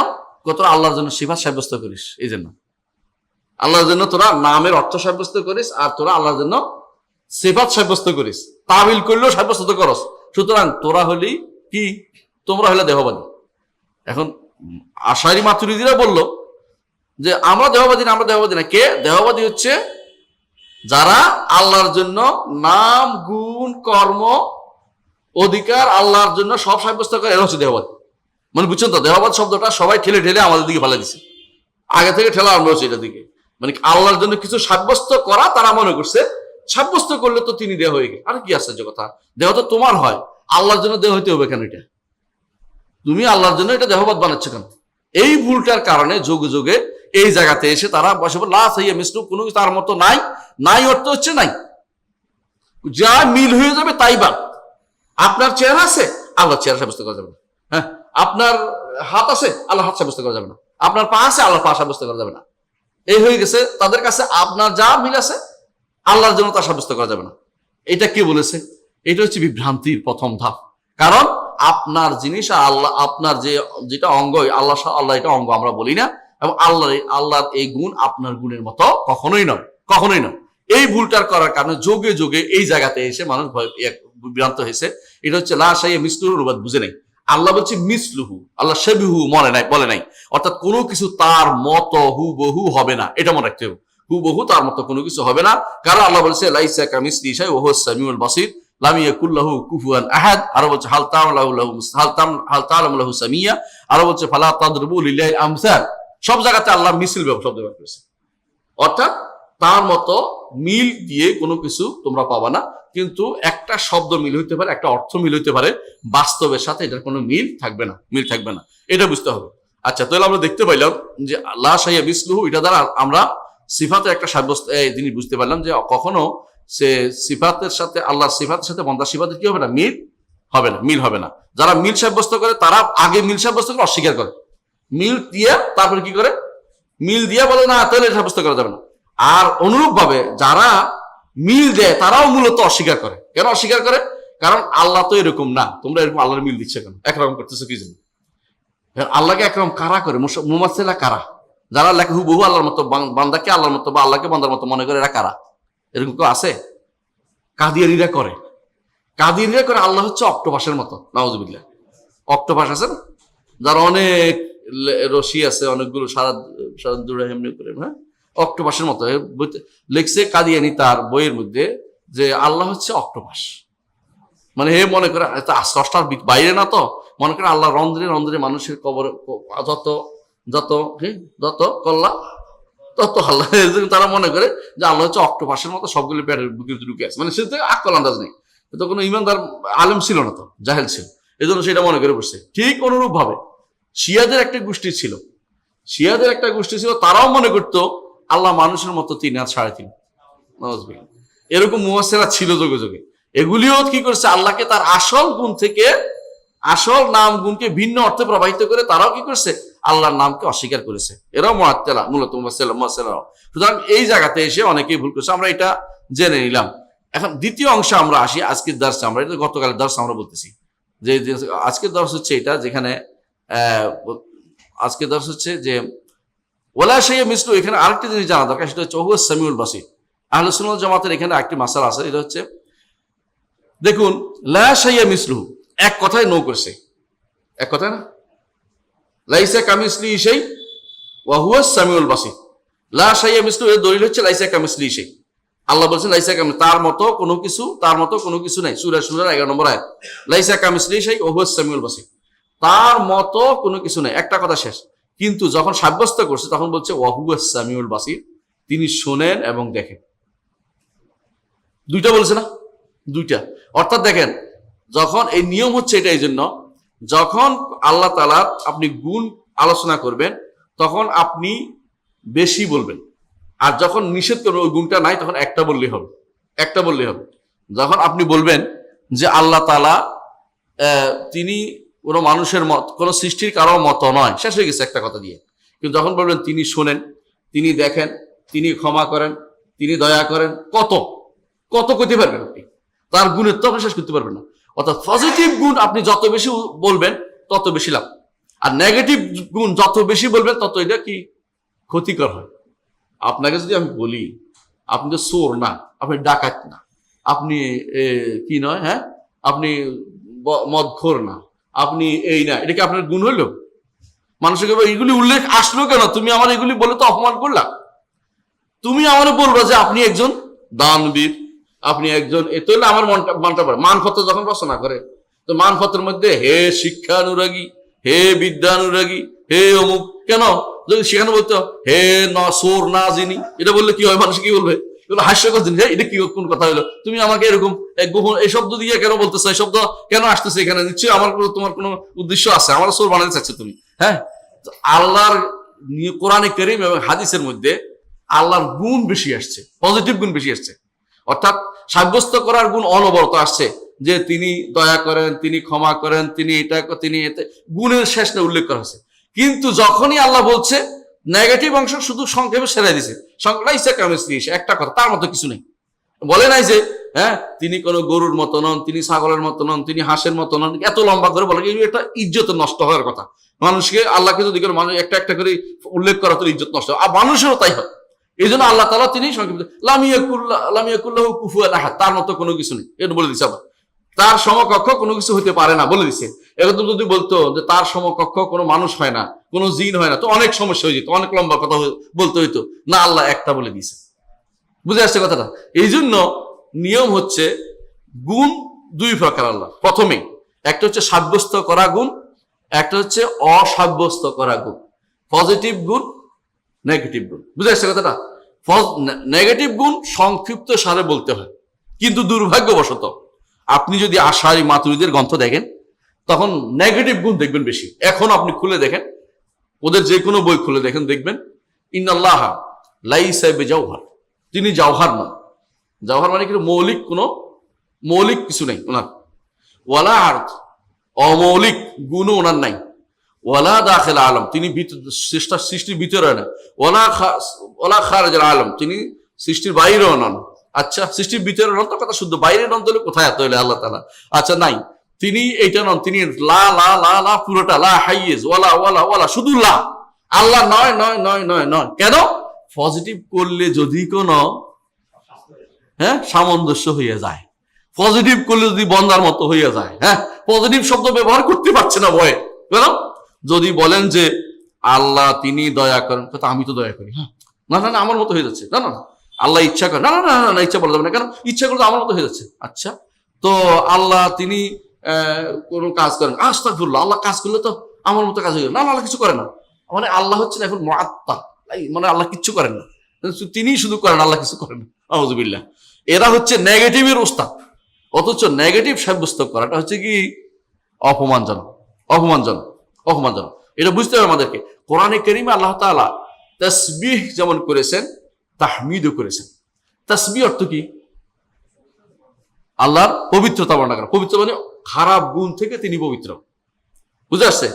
তোরা আল্লাহর জন্য সিফাত সাব্যস্ত করিস, এই জন্য আল্লাহর জন্য তোরা নামের অর্থ সাব্যস্ত করিস, আর তোরা আল্লাহর জন্য সিফাত সাব্যস্ত করিস, তাবিল করলেও সাব্যস্ত করস, সুতরাং তোরা হলি কি? তোমরা হলে দেহবাদী। এখন আশারি মাতুরিদিরা বলল যে আমরা দেহবাদী না, আমরা দেহবাদী না। কে দেহবাদী? হচ্ছে যারা আল্লাহর জন্য নাম, গুণ, কর্ম, অধিকার আল্লাহর জন্য সব সাব্যস্ত করে, এরা হচ্ছে দেহবাদী। মানে বুঝছেন তো, দেহবাদ শব্দটা সবাই ঠেলে ঠেলে আমাদের দিকে ফেলে দিচ্ছে, আগে থেকে ঠেলা আরম্ভ হচ্ছে এটার দিকে। মানে আল্লাহর জন্য কিছু সাব্যস্ত করা তারা মনে করছে সাব্যস্ত করলে তো তিনি দেহ হয়ে গেল। আর কি আশ্চর্য কথা, দেহ তো তোমার হয়, আল্লাহর জন্য দেহ হইতে হবে কেন? এটা তুমি আল্লাহর জন্য এটা দেহবাদ বানাচ্ছ কেন? এই ভুলটার কারণে যুগে যুগে এই জায়গাতে এসে তারা বসে লা সাইয়া মিসলু, কোনো তার মতো নাই। নাই অর্থ হচ্ছে নাই, যা মিল হয়ে যাবে তাই বাদ। আপনার চেহারা আছে, আল্লাহর চেহারা সাব্যস্ত করা যাবে না। হ্যাঁ, আপনার হাত আছে, আল্লাহ হাত সাব্যস্ত করা যাবে না। আপনার পা আছে, আল্লাহ পা সাব্যস্ত করা যাবে না। এই হয়ে গেছে তাদের কাছে, আপনার যা মিল আছে আল্লাহর জন্য তা সাব্যস্ত করা যাবে না। এটা কে বলেছে? এটা হচ্ছে বিভ্রান্তির প্রথম ধাপ। কারণ আপনার জিনিস আর আল্লাহ, আপনার যেটা অঙ্গ, আল্লাহ এটা অঙ্গ আমরা বলি না, এবং আল্লাহর এই গুণ আপনার গুণের মতো কখনোই নয়, কখনোই নয়। এই ভুলটার করার কারণে যোগে যোগে এই জায়গাতে এসে মানুষ বিভ্রান্ত হয়েছে। এটা হচ্ছে লা শাইয়া মিসলুহু অনুবাদ বুঝে নাই। আল্লাহ বলছে মিসলুহু, আল্লাহ শাবিহু বলে নাই, অর্থাৎ কোনো কিছু তার মতো হুবহু হবে না, এটা মনে রাখতে হবে। হুবহু তার মতো কোনো কিছু হবে না, কারণ আল্লাহ বলছে লাইসা কামিসলিহি শাইউন ওয়া হুয়াস সামিউল বাসীর, লাম ইয়াকুল লাহু কুফুয়ান আহাদ। আর বলছে হাল তা'লামু লাহু সামিয়া। আর বলছে ফালা তাদরিবু লিল্লাহি আমসাল। সব জায়গাতে আল্লাহ মিসল শব্দ ব্যবহার করেছে, অর্থাৎ তার মতো মিল দিয়ে কোনো কিছু তোমরা পাবা না। কিন্তু একটা শব্দ মিল হইতে পারে, একটা অর্থ মিল হইতে পারে, বাস্তবের সাথে এটার কোনো মিল থাকবে না, মিল থাকবে না, এটা বুঝতে হবে। আচ্ছা, তাহলে আমরা দেখতে পাইলাম যে লা শাইয়া মিসলুহু, এটা দ্বারা আমরা সিফাতের একটা জিনিস বুঝতে পারলাম যে কখনো সে সিফাতের সাথে, আল্লাহর সিফাতের সাথে বান্দার সিফাতের কি হবে না, মিল হবে না, মিল হবে না। যারা মিল সাব্যস্ত করে তারা আগে মিল সাব্যস্ত করে অস্বীকার করে, মিল দিয়ে তারপরে কি করে, মিল দিয়ে বলে না তাহলে সাব্যস্ত করা যাবে না। আর অনুরূপ ভাবে যারা মিল দেয় তারাও মূলত অস্বীকার করে। কেন অস্বীকার করে? কারণ আল্লাহ তো এরকম না, তোমরা এরকম আল্লাহর মিল দিচ্ছে কেন, একরকম করতেছো কি জন্য? আল্লাহকে একরকম কারা করে, মুমাসসিলা কারা? যারা লেখে হুবহু আল্লাহর মতো, বান্দাকে আল্লাহর মতো বা আল্লাহকে বান্দার মতো মনে করে, এরা কারা? এরকম কেউ আছে? কাদিয়ানীরা করে। কাদিয়ানীরা করে আল্লাহ হচ্ছে অক্টোপাসের মতো, নাউজুবিল্লাহ। অক্টোপাস আছে না, যার অনেক রশি আছে, অনেকগুলো সারা জুড়ে এমনি করে, হ্যাঁ, অক্টোপাসের মতো লিখছে কাদিয়ানী তার বইয়ের মধ্যে যে আল্লাহ হচ্ছে অক্টোপাস। মানে হে মনে করে স্রষ্টার বাইরে না, তো মনে করে আল্লাহ রন্ধ্রে রন্ধ্রে মানুষের কবরে যত যত যত কল্লা তত আল্লাহ। তারা মনে করে যে আল্লাহ হচ্ছে অক্টোপাসের মতো, সবগুলো পেটের বুকে ঢুকে আছে। মানে সে আকল আন্দাজ নেই, তো কোনো ইমানদার আলেম ছিল না, তো জাহেল ছিল, এই জন্য সেটা মনে করে বসছে। ঠিক অনুরূপ ভাবে শিয়াদের একটা গোষ্ঠী ছিল, তারাও মনে করতো আল্লাহ মানুষের মতো 3 হাত 3.5। এরকম মুফাসসিররা ছিল যোগে যোগে। এগুলিও কি করছে, আল্লাহকে তার আসল গুণ থেকে, আসল নাম গুণকে ভিন্ন অর্থে প্রবাহিত করে তারাও কি করছে, আল্লাহর নামকে অস্বীকার করেছে। এরাও মুআত্তিলা, মূলত মুফাসসিররা। সুতরাং এই জায়গাতে এসে অনেকেই ভুল করছে, আমরা এটা জেনে নিলাম। এখন দ্বিতীয় অংশে আমরা আসি, আজকের দার্সে। আমরা এটা গতকালের দার্স আমরা বলতেছি যে আজকের দার্স হচ্ছে এটা, যেখানে আজকের দার্স হচ্ছে যে ওয়ালা শাইয়া মিসলু। এখানে আরেকটি জিনিস জানা দরকার, সেটা হচ্ছে হুয়াস সামিউল বাসীর। আহলে সুন্নাত ওয়াল জামাতের এখানে একটি মাসালা আছে, এটা হচ্ছে দেখুন লা শাইয়া মিসলু, এক কথায় নো করছে, এক কথায় না, লাইসা কামিসলিহি শাই ওয়া হুয়াস সামিউল বাসীর। লা শাইয়া মিসলু এর দলিল হচ্ছে লাইসা কামিসলিহি শাই। আল্লাহ বলছেন লাইসা তার মতো কোনো কিছু, তার মতো কোনো কিছু নাই। সূরা শুরার 11 নম্বর আয়াত, লাইসা কামিসলিহি শাই ওয়া হুয়াস সামিউল বাসীর, তার মতো কোনো কিছু নাই, একটা কথা শেষ। কিন্তু যখন সাব্যস্ত করছে তখন বলছে ওয়া হুয়াস সামিউল বাসীর, তিনি শোনেন এবং দেখেন। দুইটা বলছে না, দুইটা। অর্থাৎ দেখেন, যখন এই নিয়ম হচ্ছে এটা, এই জন্য যখন আল্লাহ তাআলার আপনি গুণ আলোচনা করবেন তখন আপনি বেশি বলবেন, আর যখন নিষেধ করবেন ওই গুণটা নাই তখন একটা বললেই হবে, একটা বললেই হবে। যখন আপনি বলবেন যে আল্লাহ তাআলা তিনি কোনো মানুষের মত, কোনো সৃষ্টির কারো মতো নয়, শেষ হয়ে গেছে একটা কথা দিয়ে। কিন্তু যখন বলবেন তিনি শোনেন, তিনি দেখেন, তিনি ক্ষমা করেন, তিনি দয়া করেন, কত কত করতে পারবেন আপনি, তার গুণের তো আপনি শেষ করতে পারবেন না। অর্থাৎ পজিটিভ গুণ আপনি যত বেশি বলবেন তত বেশি লাভ, আর নেগেটিভ গুণ যত বেশি বলবেন তত এটা কি ক্ষতিকর হয়। আপনাকে যদি আমি বলি আপনি তো চোর না, আপনি ডাকাত না, আপনি কি নয়, হ্যাঁ, আপনি মদখোর না, আপনি এই না, এটা কি আপনার গুণ হইল? মানুষকে এইগুলি উল্লেখ আসলো কেন? তুমি আমার এগুলি বলে তো অপমান করলা। তুমি আমার বলবো যে আপনি একজন দানবীর, আপনি একজন, এতে হলে আমার মনটা পড়ে। মানপত্র যখন রচনা করে, তো মানপত্রের মধ্যে হে শিক্ষানুরাগী, হে বিদ্যানুরাগী, হে অমুক, কেন? যদি সেখানে বলতো হে সোর না যিনি, এটা বললে কি হয়? মানুষ কি বলবে? হাস্যকর জিনিস, এটা কি কোন কথা হলো? তুমি আমাকে এরকম গোপন এই শব্দ দিয়ে কেন বলতেছো? এই শব্দ কেন আসতেছে এখানে? নিশ্চয়ই আমার তোমার কোনো উদ্দেশ্য আছে, আমার সোর বানাতে চাচ্ছ তুমি। হ্যাঁ, আল্লাহর কোরআনে কারীম এবং হাদিসের মধ্যে আল্লাহর গুণ বেশি আসছে, পজিটিভ গুণ বেশি আসছে। অর্থাৎ সাব্যস্ত করার গুণ অনবরত আসছে, যে তিনি দয়া করেন, তিনি ক্ষমা করেন, তিনি এটা, তিনি এতে, গুণের শেষ না উল্লেখ করা হয়েছে। কিন্তু যখনই আল্লাহ বলছে নেগেটিভ অংশ শুধু সংক্ষেপে সেরে দিছে, একটা কথা, তার মতো কিছু নেই। বলে নাই যে হ্যাঁ তিনি কোনো গরুর মতো নন, তিনি ছাগলের মতো নন, তিনি হাঁসের মতো নন, এত লম্বা করে বলে, এটা ইজ্জত নষ্ট হওয়ার কথা। মানুষকে, আল্লাহকে যদি করে মানুষ একটা একটা করে উল্লেখ করা, তো ইজ্জত নষ্ট হয়, আর মানুষেরও তাই হয়। এই জন্য আল্লাহ তাআলা তিনি সংক্ষিপ্ত, লামিয়াকুল্লাহু কুফুয়ান আহাদ, তার মতো কোনো কিছু নেই, এটা বলে দিচ্ছে। আবার তার সমকক্ষ কোনো কিছু হতে পারে না বলে দিচ্ছে। এখন যদি বলতো যে তার সমকক্ষ কোনো মানুষ হয় না, কোনো জিন হয় না, তো অনেক সমস্যা হয়ে যেত, অনেক লম্বা কথা বলতে হইতো না। আল্লাহ একটা বলে দিয়েছে। বুঝে আসছে কথাটা? এই জন্য নিয়ম হচ্ছে গুণ দুই প্রকার আল্লাহ। প্রথমে একটা হচ্ছে সাব্যস্ত করা গুণ, একটা হচ্ছে অসাব্যস্ত করা গুণ। পজিটিভ গুণ, নেগেটিভ গুণ। বুঝে আসছে কথাটা? নেগেটিভ গুণ সংক্ষিপ্ত সারে বলতে হয়, কিন্তু দুর্ভাগ্যবশত আপনি যদি আশারি মাতুরিদের গ্রন্থ দেখেন, তখন নেগেটিভ গুণ দেখবেন বেশি। এখন আপনি খুলে দেখেন, ওদের যে কোনো বই খুলে দেখেন, দেখবেন ইন্নাল্লাহ লাইসা বিজাওহার, তিনি জাওহার নন। জাওহার মানে কি? মৌলিক কিছু নেই ওনার। ওয়ালা আর্থ, অমৌলিক গুণও ওনার নাই। ওয়ালা দাখিল আলম, তিনি সৃষ্টির ভিতরে না। ওয়ালা খারিজুল আলম, তিনি সৃষ্টির বাইরেও নন। আচ্ছা, সৃষ্টির ভিতরে নন তো কথা শুদ্ধ, বাইরে নন তাহলে কোথায় এত হইলে আল্লাহ তাআলা? আচ্ছা নাই, তিনি এইটা নন, তিনি লা লা লা লা পুরোটা, লা হাইয়েজ, ওয়ালা ওয়ালা ওয়ালা, শুধু লা। আল্লাহ নয় নয় নয় নয় নয়। কেন? পজিটিভ করলে যদি কোনো সামঞ্জস্য হইয়া যায়, পজিটিভ করলে যদি বন্দার মতো হইয়া যায়, পজিটিভ শব্দ ব্যবহার করতে পারছে না ভয়ে। কেন? যদি বলেন যে আল্লাহ তিনি দয়া করেন, আমি তো দয়া করি, না না না আমার মতো হয়ে যাচ্ছে, না না আল্লাহ ইচ্ছা করেন, না না না না ইচ্ছা বলা যাবে না, কেন? ইচ্ছা করলে আমার মতো হয়ে যাচ্ছে। আচ্ছা, তো আল্লাহ তিনি কোনো কাজ করেন, আস্তাগফিরুল্লাহ, আল্লাহ কাজ করলে তো আমার মতো কাজ হয়ে গেল, না আল্লাহ কিছু করে না, মানে আল্লাহ হচ্ছেন এখন মুআত্তা, মানে আল্লাহ কিচ্ছু করেন না, তিনি শুধু করেন, আল্লাহ কিছু করেন না। আউযুবিল্লাহ। এরা হচ্ছে নেগেটিভের ওস্তাদ। অথচ নেগেটিভ সাব্যস্ত করাটা হচ্ছে কি অপমানজনক, অপমানজনক, অপমানজনক। এটা বুঝতে হবে আমাদেরকে। কোরআনে কারীমে আল্লাহ তাআলা তাসবিহ যেমন করেছেন, তাহমিদও করেছেন। তাসবিহ অর্থ কি? আল্লাহর পবিত্রতা বর্ণনা করা। পবিত্র মানে খারাপ গুণ থেকে তিনি পবিত্র, বুঝে আসছে?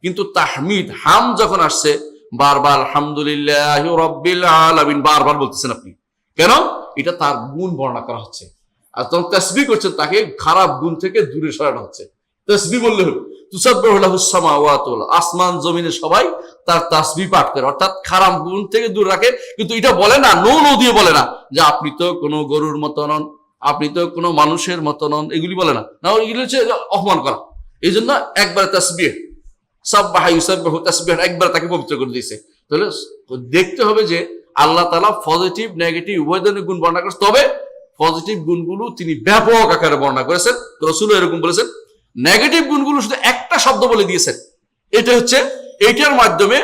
কিন্তু তাহমিদ, হাম যখন আসছে, বারবার আলহামদুলিল্লাহি রাব্বিল আলামিন বারবার বলতেছেন আপনি, কেন? এটা তার গুণ বর্ণনা করা হচ্ছে। আর তখন তাসবিহ করছেন, তাকে খারাপ গুণ থেকে দূরে সরানো হচ্ছে। তাসবিহ বললে হলো তুসাব্বিহু লাহুস সামাওয়াতু ওয়াল আরদ, আসমান জমিনে সবাই তার তাসবিহ পাঠ করে, অর্থাৎ খারাপ গুণ থেকে দূরে রাখে। কিন্তু এটা বলে না, নো দিয়ে বলে না যে আপনি তো কোনো গরুর মতো নন, আপনি তো কোনো মানুষের মতো নন, এগুলি বলে না। না, এগুলি হচ্ছে অপমান করা। এই জন্য একবার তাসবিহ, সাব্বাহা ইউসাব্বিহু তাসবিহ, একবার তাকে পবিত্র করে দিয়েছে। তাহলে দেখতে হবে যে আল্লাহ তাআলা পজিটিভ নেগেটিভ উভয় ধরনের গুণ বর্ণনা করেছেন। তবে পজিটিভ গুণগুলো তিনি ব্যাপক আকারে বর্ণনা করেছেন, রাসূলও এরকম বলেছেন। নেগেটিভ গুণগুলো শুধু একটা শব্দ বলে দিয়েছেন, এটা হচ্ছে এইটার মাধ্যমে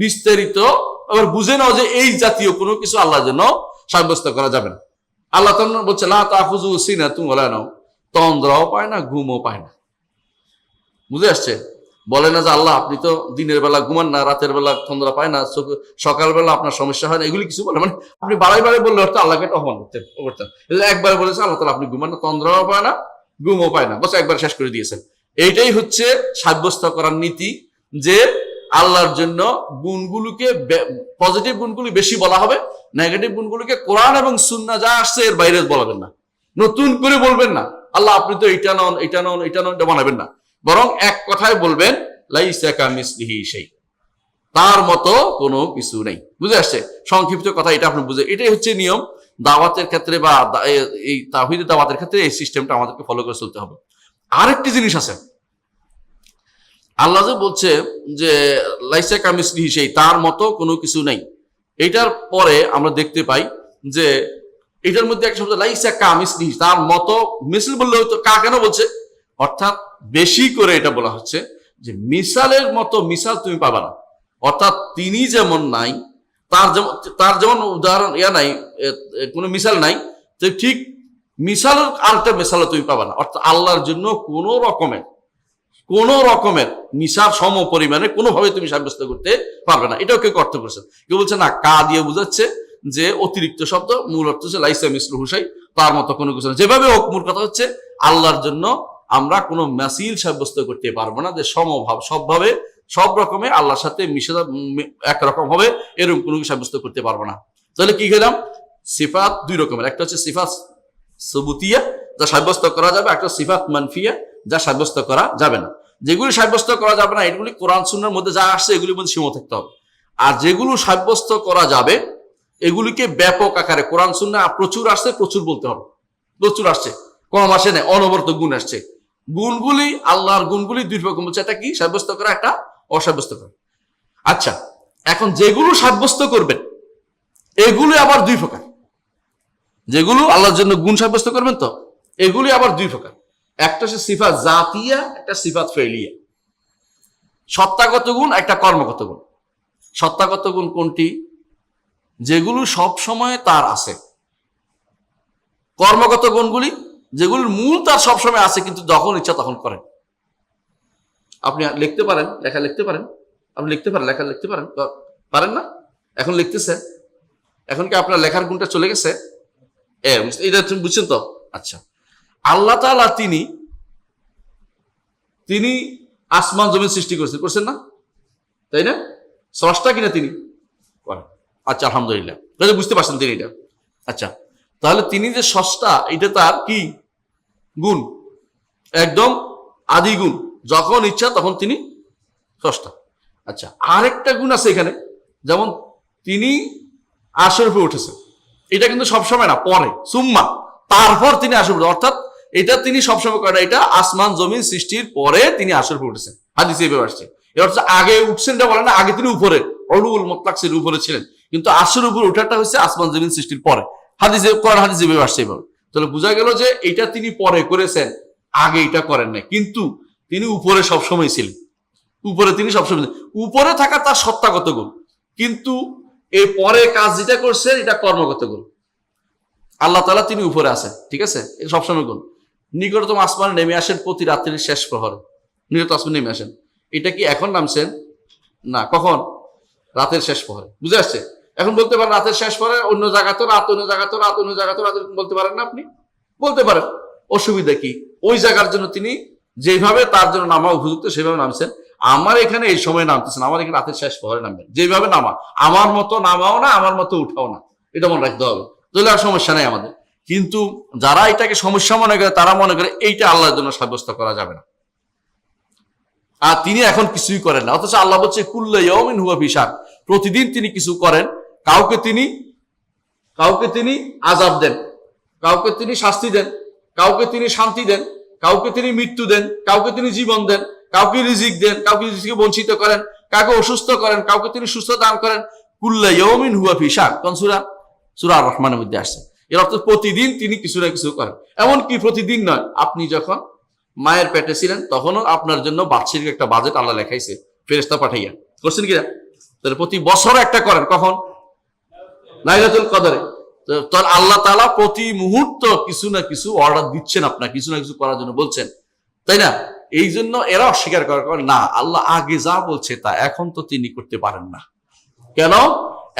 বিস্তারিত আবার বুঝে নাও যে এই জাতীয় কোনো কিছু আল্লাহর জন্য সাব্যস্ত করা যাবে না। আল্লাহ তাআলা বলছে লা তাখুযু সিনাতুন ওয়ালা নাওম, তন্দ্রাও পায় না, ঘুমও পায় না। বুঝে আসছে? বলে না যে আল্লাহ আপনি তো দিনের বেলা ঘুমান না, রাতের বেলা তন্দ্রা পায় না, সকালবেলা আপনার সমস্যা হয় না, এগুলি কিছু বলে, মানে আপনি বাড়াই বললে অর্থ আল্লাহকে এটা অপমান করতেন। একবার বলেছে আল্লাহ তাআলা আপনি ঘুমান না, তন্দ্রাও পায় না, ঘুমও পায় না, বস একবার শেষ করে দিয়েছেন। এইটাই হচ্ছে সাব্যস্ত করার নীতি, যে আল্লাহর জন্য গুণগুলোকে, পজিটিভ গুণগুলি বেশি বলা হবে, নেগেটিভ গুণগুলোকে কোরআন এবং সুন্নাহ যা আসছে এর বাইরে বলবেন না, নতুন করে বলবেন না আল্লাহ আপনি তো এটা নন, এটা নন, এটা নন, এটা বানাবেন না। বরং এক কথায় বলবেন লাইসা কামিসলিহি শাই, তার মতো কোনো কিছু নেই। বুঝে আসছে? সংক্ষিপ্ত কথা এটা আপনি বুঝে, এটাই হচ্ছে নিয়ম দাওয়াতের ক্ষেত্রে, বা এই তাওহীদের দাওয়াতের ক্ষেত্রে এই সিস্টেমটা আমাদেরকে ফলো করে চলতে হবে। আরেকটি জিনিস আছে, আল্লাহ যে বলছে যে লাইসা কামিসলিহি শাই, তার মতো কোনো কিছু নেই। এটার পরে আমরা দেখতে পাই যে এটার মধ্যে একটা শব্দ লাইসা কামিসলিহি, তার মতো, মিসল বললে হয়তো কা কেন বলছে, অর্থাৎ বেশি করে এটা বলা হচ্ছে যে মিসালের মতো মিসাল তুমি পাবা না, অর্থাৎ তিনি যেমন নাই, তার যেমন উদাহরণ নাই, কোনো মিসাল নাই, তো ঠিক মিসালের আরেকটা মিসালও তুমি পাবা না। অর্থাৎ আল্লাহর জন্য কোনো রকমের মিসাল সম পরিমাণে কোনোভাবে তুমি সাব্যস্ত করতে পারবে না। এটাও কেউ অর্থ করছে, কেউ বলছে না কা দিয়ে বুঝাচ্ছে যে অতিরিক্ত শব্দ, মূল অর্থ হচ্ছে লাইসা মিসলু হুসাই, তার মতো কোনো কিছু না। যেভাবে হোক, মূল কথা হচ্ছে আল্লাহর জন্য আমরা কোনো মাসিল সাব্যস্ত করতে পারবো না যে সমভাব, সবভাবে সব রকমে আল্লাহর সাথে মিশে একরকম হবে এরকম কোনো কিছু সাব্যস্ত করতে পারবো না। তাহলে কি গেলাম, সিফাত দুই রকমের, একটা হচ্ছে সিফাত সুবুতিয়া যা সাব্যস্ত করা যাবে, একটা সিফাত মানফিয়া যা সাব্যস্ত করা যাবে না। যেগুলি সাব্যস্ত করা যাবে না এগুলি কোরআন সুন্নাহর মধ্যে যা আসছে এগুলির মধ্যে সীমা থাকতে হবে। আর যেগুলো সাব্যস্ত করা যাবে এগুলিকে ব্যাপক আকারে কোরআন সুন্নাহ প্রচুর আসছে, প্রচুর বলতে হবে, প্রচুর আসছে, কম আসে না, অনবরত গুণ আসছে। গুণগুলি, আল্লাহর গুণগুলি দুই রকম হচ্ছে, একটা কি সাব্যস্ত করা, একটা অসাব্যস্ত করা। আচ্ছা, এখন যেগুলো সাব্যস্ত করবেন এগুলি আবার দুই প্রকার। যেগুলো আল্লাহর জন্য গুণ সাব্যস্ত করবেন তো এগুলি আবার দুই প্রকার, একটা হচ্ছে সিফাত জাতিয়া, একটা সিফাত ফেলিয়া। সত্তাগত গুণ, একটা কর্মগত গুণ। সত্তাগত গুণ কোনটি? যেগুলো সব সময় তার আছে। কর্মগত গুণগুলি যেগুলোর মূল তার সবসময় আছে, কিন্তু যখন ইচ্ছা তখন করেন। আপনি লিখতে পারেন, লেখা লিখতে পারেন, আপনি লিখতে পারেন, লেখা লিখতে পারেন, পারেন না? এখন লিখতেছে, এখন কি আপনার লেখার গুণটা চলে গেছে? এটা তুমি বুঝছেন তো? আচ্ছা, আল্লাহ তাআলা তিনি আসমান জমিন সৃষ্টি করছেন না? তাই না? স্রষ্টা কিনা তিনি? আচ্ছা, আলহামদুলিল্লাহ, তাহলে বুঝতে পারছেন তিনি এটা। আচ্ছা, তাহলে তিনি যে স্রষ্টা, এটা তার কি গুণ? একদম আদি গুণ, যখন ইচ্ছা তখন তিনি স্রষ্টা। আচ্ছা, আরেকটা গুণ আছে এখানে, যেমন তিনি আরশের উপরে উঠেছেন, এটা কিন্তু সবসময় না, পরে, সুম্মা, তারপর তিনি আরশের উপরে, অর্থাৎ এটা তিনি সবসময় করেন, এটা আসমান জমিন সৃষ্টির পরে তিনি আরশের উপরে উঠেছেন। হাদিসে এইভাবে আসছে। এবার হচ্ছে আগে উঠছেন এটা বলে না, আগে তিনি উপরে উলুল মুতলাক এর উপরে ছিলেন, কিন্তু আরশের উপরে ওঠাটা হচ্ছে আসমান জমিন সৃষ্টির পরে। হাদিসে, কোরআন হাদিসে এইভাবে আসছে। এইভাবে তাহলে বোঝা গেল যে এটা তিনি পরে করেছেন, আগে এটা করেন নাই, কিন্তু তিনি উপরে সবসময় ছিলেন। উপরে তিনি সবসময়, উপরে থাকা তার সত্তাগত গুণ, কিন্তু এই পরে কাজ যেটা করছেন এটা কর্মগত গুণ। আল্লাহ তাআলা তিনি উপরে আছেন, ঠিক আছে, এটা সবসময় গুণ। নিকটতম আসমানে নেমে আসেন প্রতি রাত্রির শেষ প্রহরে, নিকটতম আসমানে নেমে আসেন। এটা কি এখন নামছেন? না, কখন? রাতের শেষ প্রহরে। বুঝে আসছে? এখন বলতে পারেন রাতের শেষ প্রহরে, অন্য জায়গা তো রাত, অন্য জায়গা তো রাত, অন্য জায়গা তো রাত, বলতে পারেন না? আপনি বলতে পারেন, অসুবিধা কি? ওই জায়গার জন্য তিনি যেভাবে তার জন্য নামা উপযুক্ত সেভাবে নামছেন। আমার এখানে এই সময় নামতেছেন, আমার এখানে রাতের শেষ প্রহরে নামবেন, যেভাবে নামা, আমার মতো নামাও না, আমার মতো উঠাও না, এটা মনে রাখতে হবে। তাহলে আর সমস্যা নাই আমাদের। কিন্তু যারা এটাকে সমস্যা মনে করে, তারা মনে করে এইটা আল্লাহর জন্য সাব্যস্ত করা যাবে না, আর তিনি এখন কিছুই করেন না। অথচ আল্লাহ বলছে কুল্লু ইয়াউমিন হুয়া ফি শান, প্রতিদিন তিনি কিছু করেন। কাউকে তিনি আযাব দেন, কাউকে তিনি শাস্তি দেন, কাউকে তিনি শান্তি দেন, কাউকে তিনি মৃত্যু দেন, কাউকে তিনি জীবন দেন, কাউকে রিজিক দেন, কাউকে রিজিকে বঞ্চিত করেন, কাউকে অসুস্থ করেন, কাউকে তিনি সুস্থ দান করেন। কুল্লু ইয়াউমিন হুয়া ফি শান, কোন সূরা? সূরা আর রহমানের মধ্যে আসছে। এর অর্থ প্রতিদিন তিনি কিছু না কিছু করেন। এমনকি প্রতিদিন নয়, আপনি যখন মায়ের পেটে ছিলেন তখনও আপনার জন্য বাৎসরিক একটা বাজেট আল্লাহ লেখাইছে, ফেরেশতা পাঠাইয়া, করছেন কিনা? তাহলে প্রতি বছর একটা করেন, কখন? লাইলাতুল কদরে। তাহলে আল্লাহ তাআলা প্রতি মুহূর্ত কিছু না কিছু অর্ডার দিচ্ছেন আপনার, কিছু না কিছু করার জন্য বলছেন, তাই না? এই জন্য এরা অস্বীকার করে না, আল্লাহ আগে যা বলছে তা এখন তো তিনি করতে পারেন না। কেন?